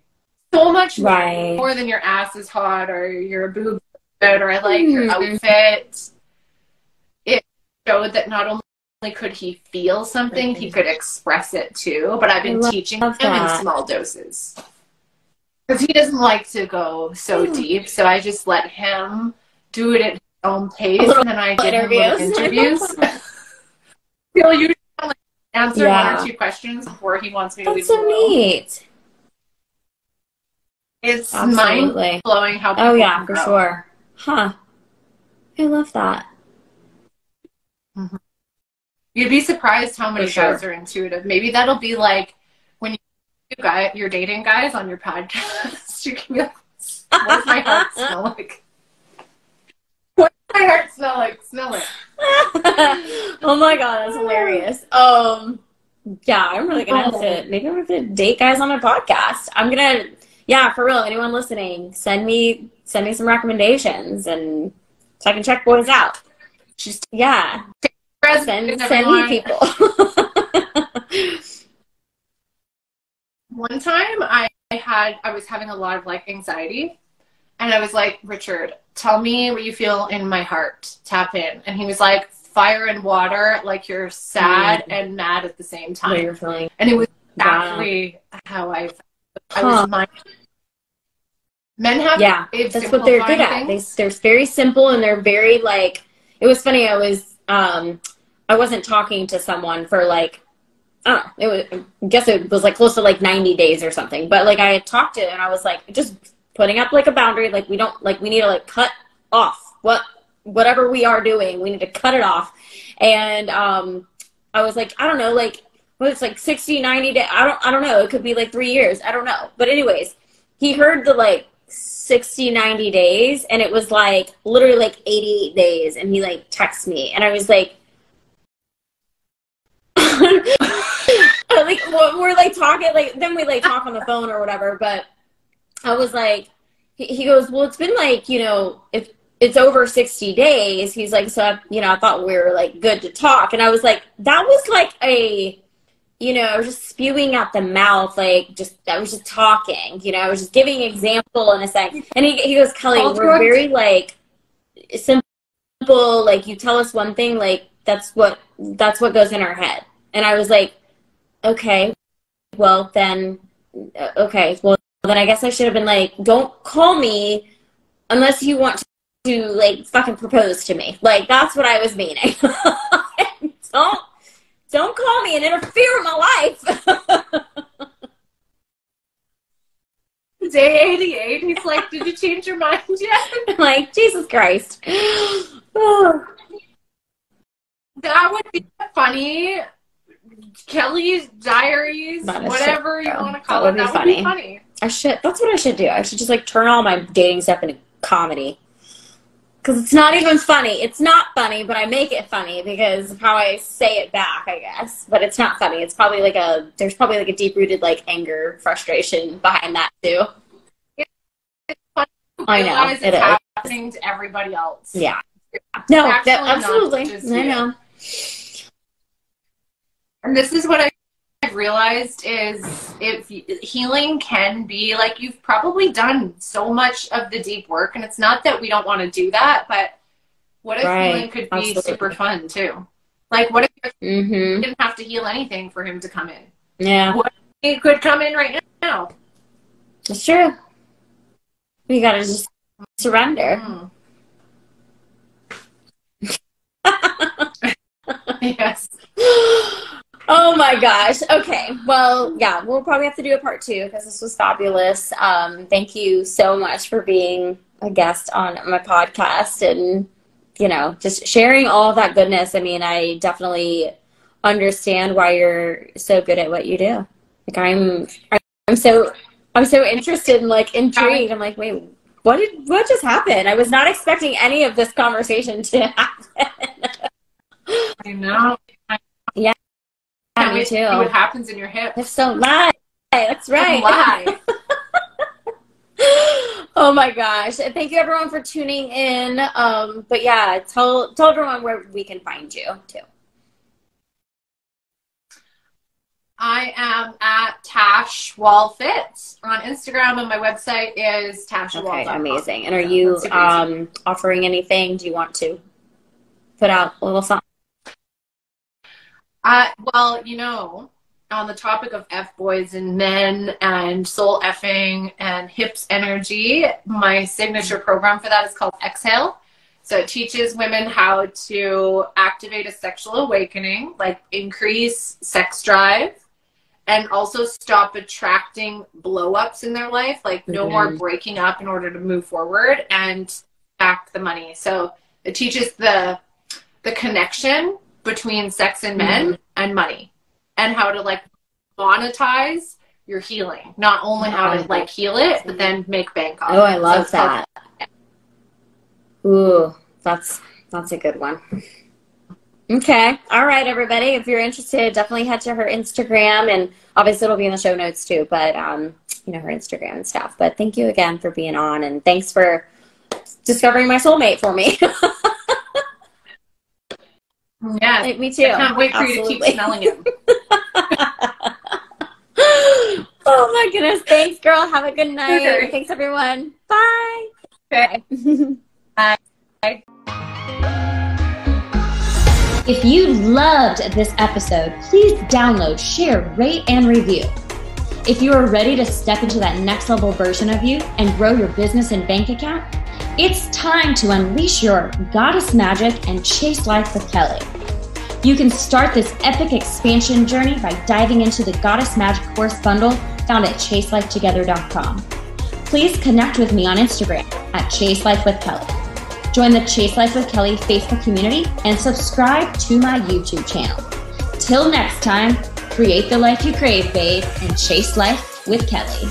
Speaker 2: So much more than your ass is hot, or your boobs are good, or I like your outfit. It showed that not only could he feel something, he could express it too. But I've been teaching him in small doses. Because he doesn't like to go so deep, so I just let him do it at his own pace, and then I give him little interviews. He'll usually like, answer one or two questions before he wants me to leave.
Speaker 1: That's so neat.
Speaker 2: It's mind-blowing how people can
Speaker 1: for
Speaker 2: grow.
Speaker 1: sure. Huh. I love that.
Speaker 2: Mm-hmm. You'd be surprised how many guys are intuitive. Maybe that'll be like when you're dating guys on your podcast. You can be like, what does my heart smell like? What does my heart smell like? Smell it.
Speaker 1: Oh my god, that's hilarious. Yeah, I'm really gonna have to, maybe I'm gonna date guys on my podcast. I'm gonna, for real, anyone listening, send me some recommendations, and so I can check boys out. Just send me people.
Speaker 2: One time I was having a lot of like anxiety, and I was like, Richard, tell me what you feel in my heart. Tap in. And he was like, fire and water, like you're sad and mad at the same time.
Speaker 1: What you're feeling.
Speaker 2: And it was exactly how I felt. I was men have
Speaker 1: that's what they're good at. They're very simple, and they're very like, it was funny, I wasn't talking to someone for like, I don't know, I guess it was like close to like 90 days or something, but like I had talked to him, and I was like just putting up like a boundary, like we need to like cut off whatever we are doing, we need to cut it off. And I was like, I don't know, like it's like 60, 90 days, I don't know, it could be like 3 years, I don't know. But anyways, he heard the like 60, 90 days, and it was like literally like 88 days, and he like texted me, and I was like, like we're like talking, like then we like talk on the phone or whatever, but I was like, he goes, well, it's been like, if it's over 60 days, he's like, so I thought we were like good to talk. And I was like, that was like I was just spewing out the mouth, like I was just talking, I was just giving an example in a sense. And he goes, Kelly, we're very like simple, like you tell us one thing, like that's what goes in our head. And I was like, okay, well then I guess I should have been like, don't call me unless you want to like fucking propose to me. Like that's what I was meaning. Don't call me and interfere in my life.
Speaker 2: Day 88, he's like, did you change your mind yet?
Speaker 1: I'm like, Jesus Christ.
Speaker 2: That would be funny. Kelly's Diaries, whatever you want to call it. That would be funny.
Speaker 1: That's what I should do. I should just like turn all my dating stuff into comedy. Because it's not even funny. It's not funny, but I make it funny because of how I say it back, I guess. But it's not funny. It's probably like there's probably like a deep-rooted like anger, frustration behind that too.
Speaker 2: It's funny.
Speaker 1: I know.
Speaker 2: It's happening to everybody else.
Speaker 1: Yeah. No, absolutely. I know.
Speaker 2: And this is what I've realized is if healing can be like, you've probably done so much of the deep work, and it's not that we don't want to do that, but what if healing could be super fun too? Like what if you didn't have to heal anything for him to come in?
Speaker 1: Yeah.
Speaker 2: What if he could come in right now?
Speaker 1: It's true. We gotta just surrender.
Speaker 2: Yes.
Speaker 1: Oh my gosh. Okay. Well, yeah, we'll probably have to do a part 2 because this was fabulous. Thank you so much for being a guest on my podcast and, just sharing all of that goodness. I mean, I definitely understand why you're so good at what you do. Like I'm so I'm so interested and like intrigued. I'm like, wait, what just happened? I was not expecting any of this conversation to happen.
Speaker 2: I know.
Speaker 1: Yeah,
Speaker 2: Can't
Speaker 1: me
Speaker 2: wait to
Speaker 1: too.
Speaker 2: see what happens in your hips.
Speaker 1: Hips don't lie. That's right.
Speaker 2: Don't lie.
Speaker 1: Oh my gosh. Thank you everyone for tuning in. But yeah, tell everyone where we can find you too.
Speaker 2: I am at Tash Wall Fits on Instagram, and my website is tashawall.com.
Speaker 1: Okay, amazing. And are you offering anything? Do you want to put out a little something?
Speaker 2: Well, you know, on the topic of F-boys and men and soul effing and hips energy, my signature program for that is called Exhale. So it teaches women how to activate a sexual awakening, like increase sex drive, and also stop attracting blow-ups in their life, like no more breaking up in order to move forward, and back the money. So it teaches the connection between sex and men and money, and how to like monetize your healing. Not only how to like heal it, but then make bank off it.
Speaker 1: Oh, I love that. Ooh, that's a good one. Okay. All right, everybody. If you're interested, definitely head to her Instagram, and obviously it'll be in the show notes too, but you know, her Instagram and stuff. But thank you again for being on, and thanks for discovering my soulmate for me.
Speaker 2: Yeah,
Speaker 1: me too.
Speaker 2: I can't wait for you to keep smelling him.
Speaker 1: Oh my goodness. Thanks, girl. Have a good night.
Speaker 2: Okay.
Speaker 1: Thanks, everyone. Bye.
Speaker 2: Okay.
Speaker 1: Bye.
Speaker 2: Bye.
Speaker 1: If you loved this episode, please download, share, rate, and review. If you are ready to step into that next level version of you and grow your business and bank account, it's time to unleash your goddess magic and chase life with Kelly. You can start this epic expansion journey by diving into the Goddess Magic course bundle found at chaselifetogether.com. Please connect with me on Instagram at chaselifewithkelly. Join the Chase Life with Kelly Facebook community and subscribe to my YouTube channel. Till next time, create the life you crave, babe, and chase life with Kelly.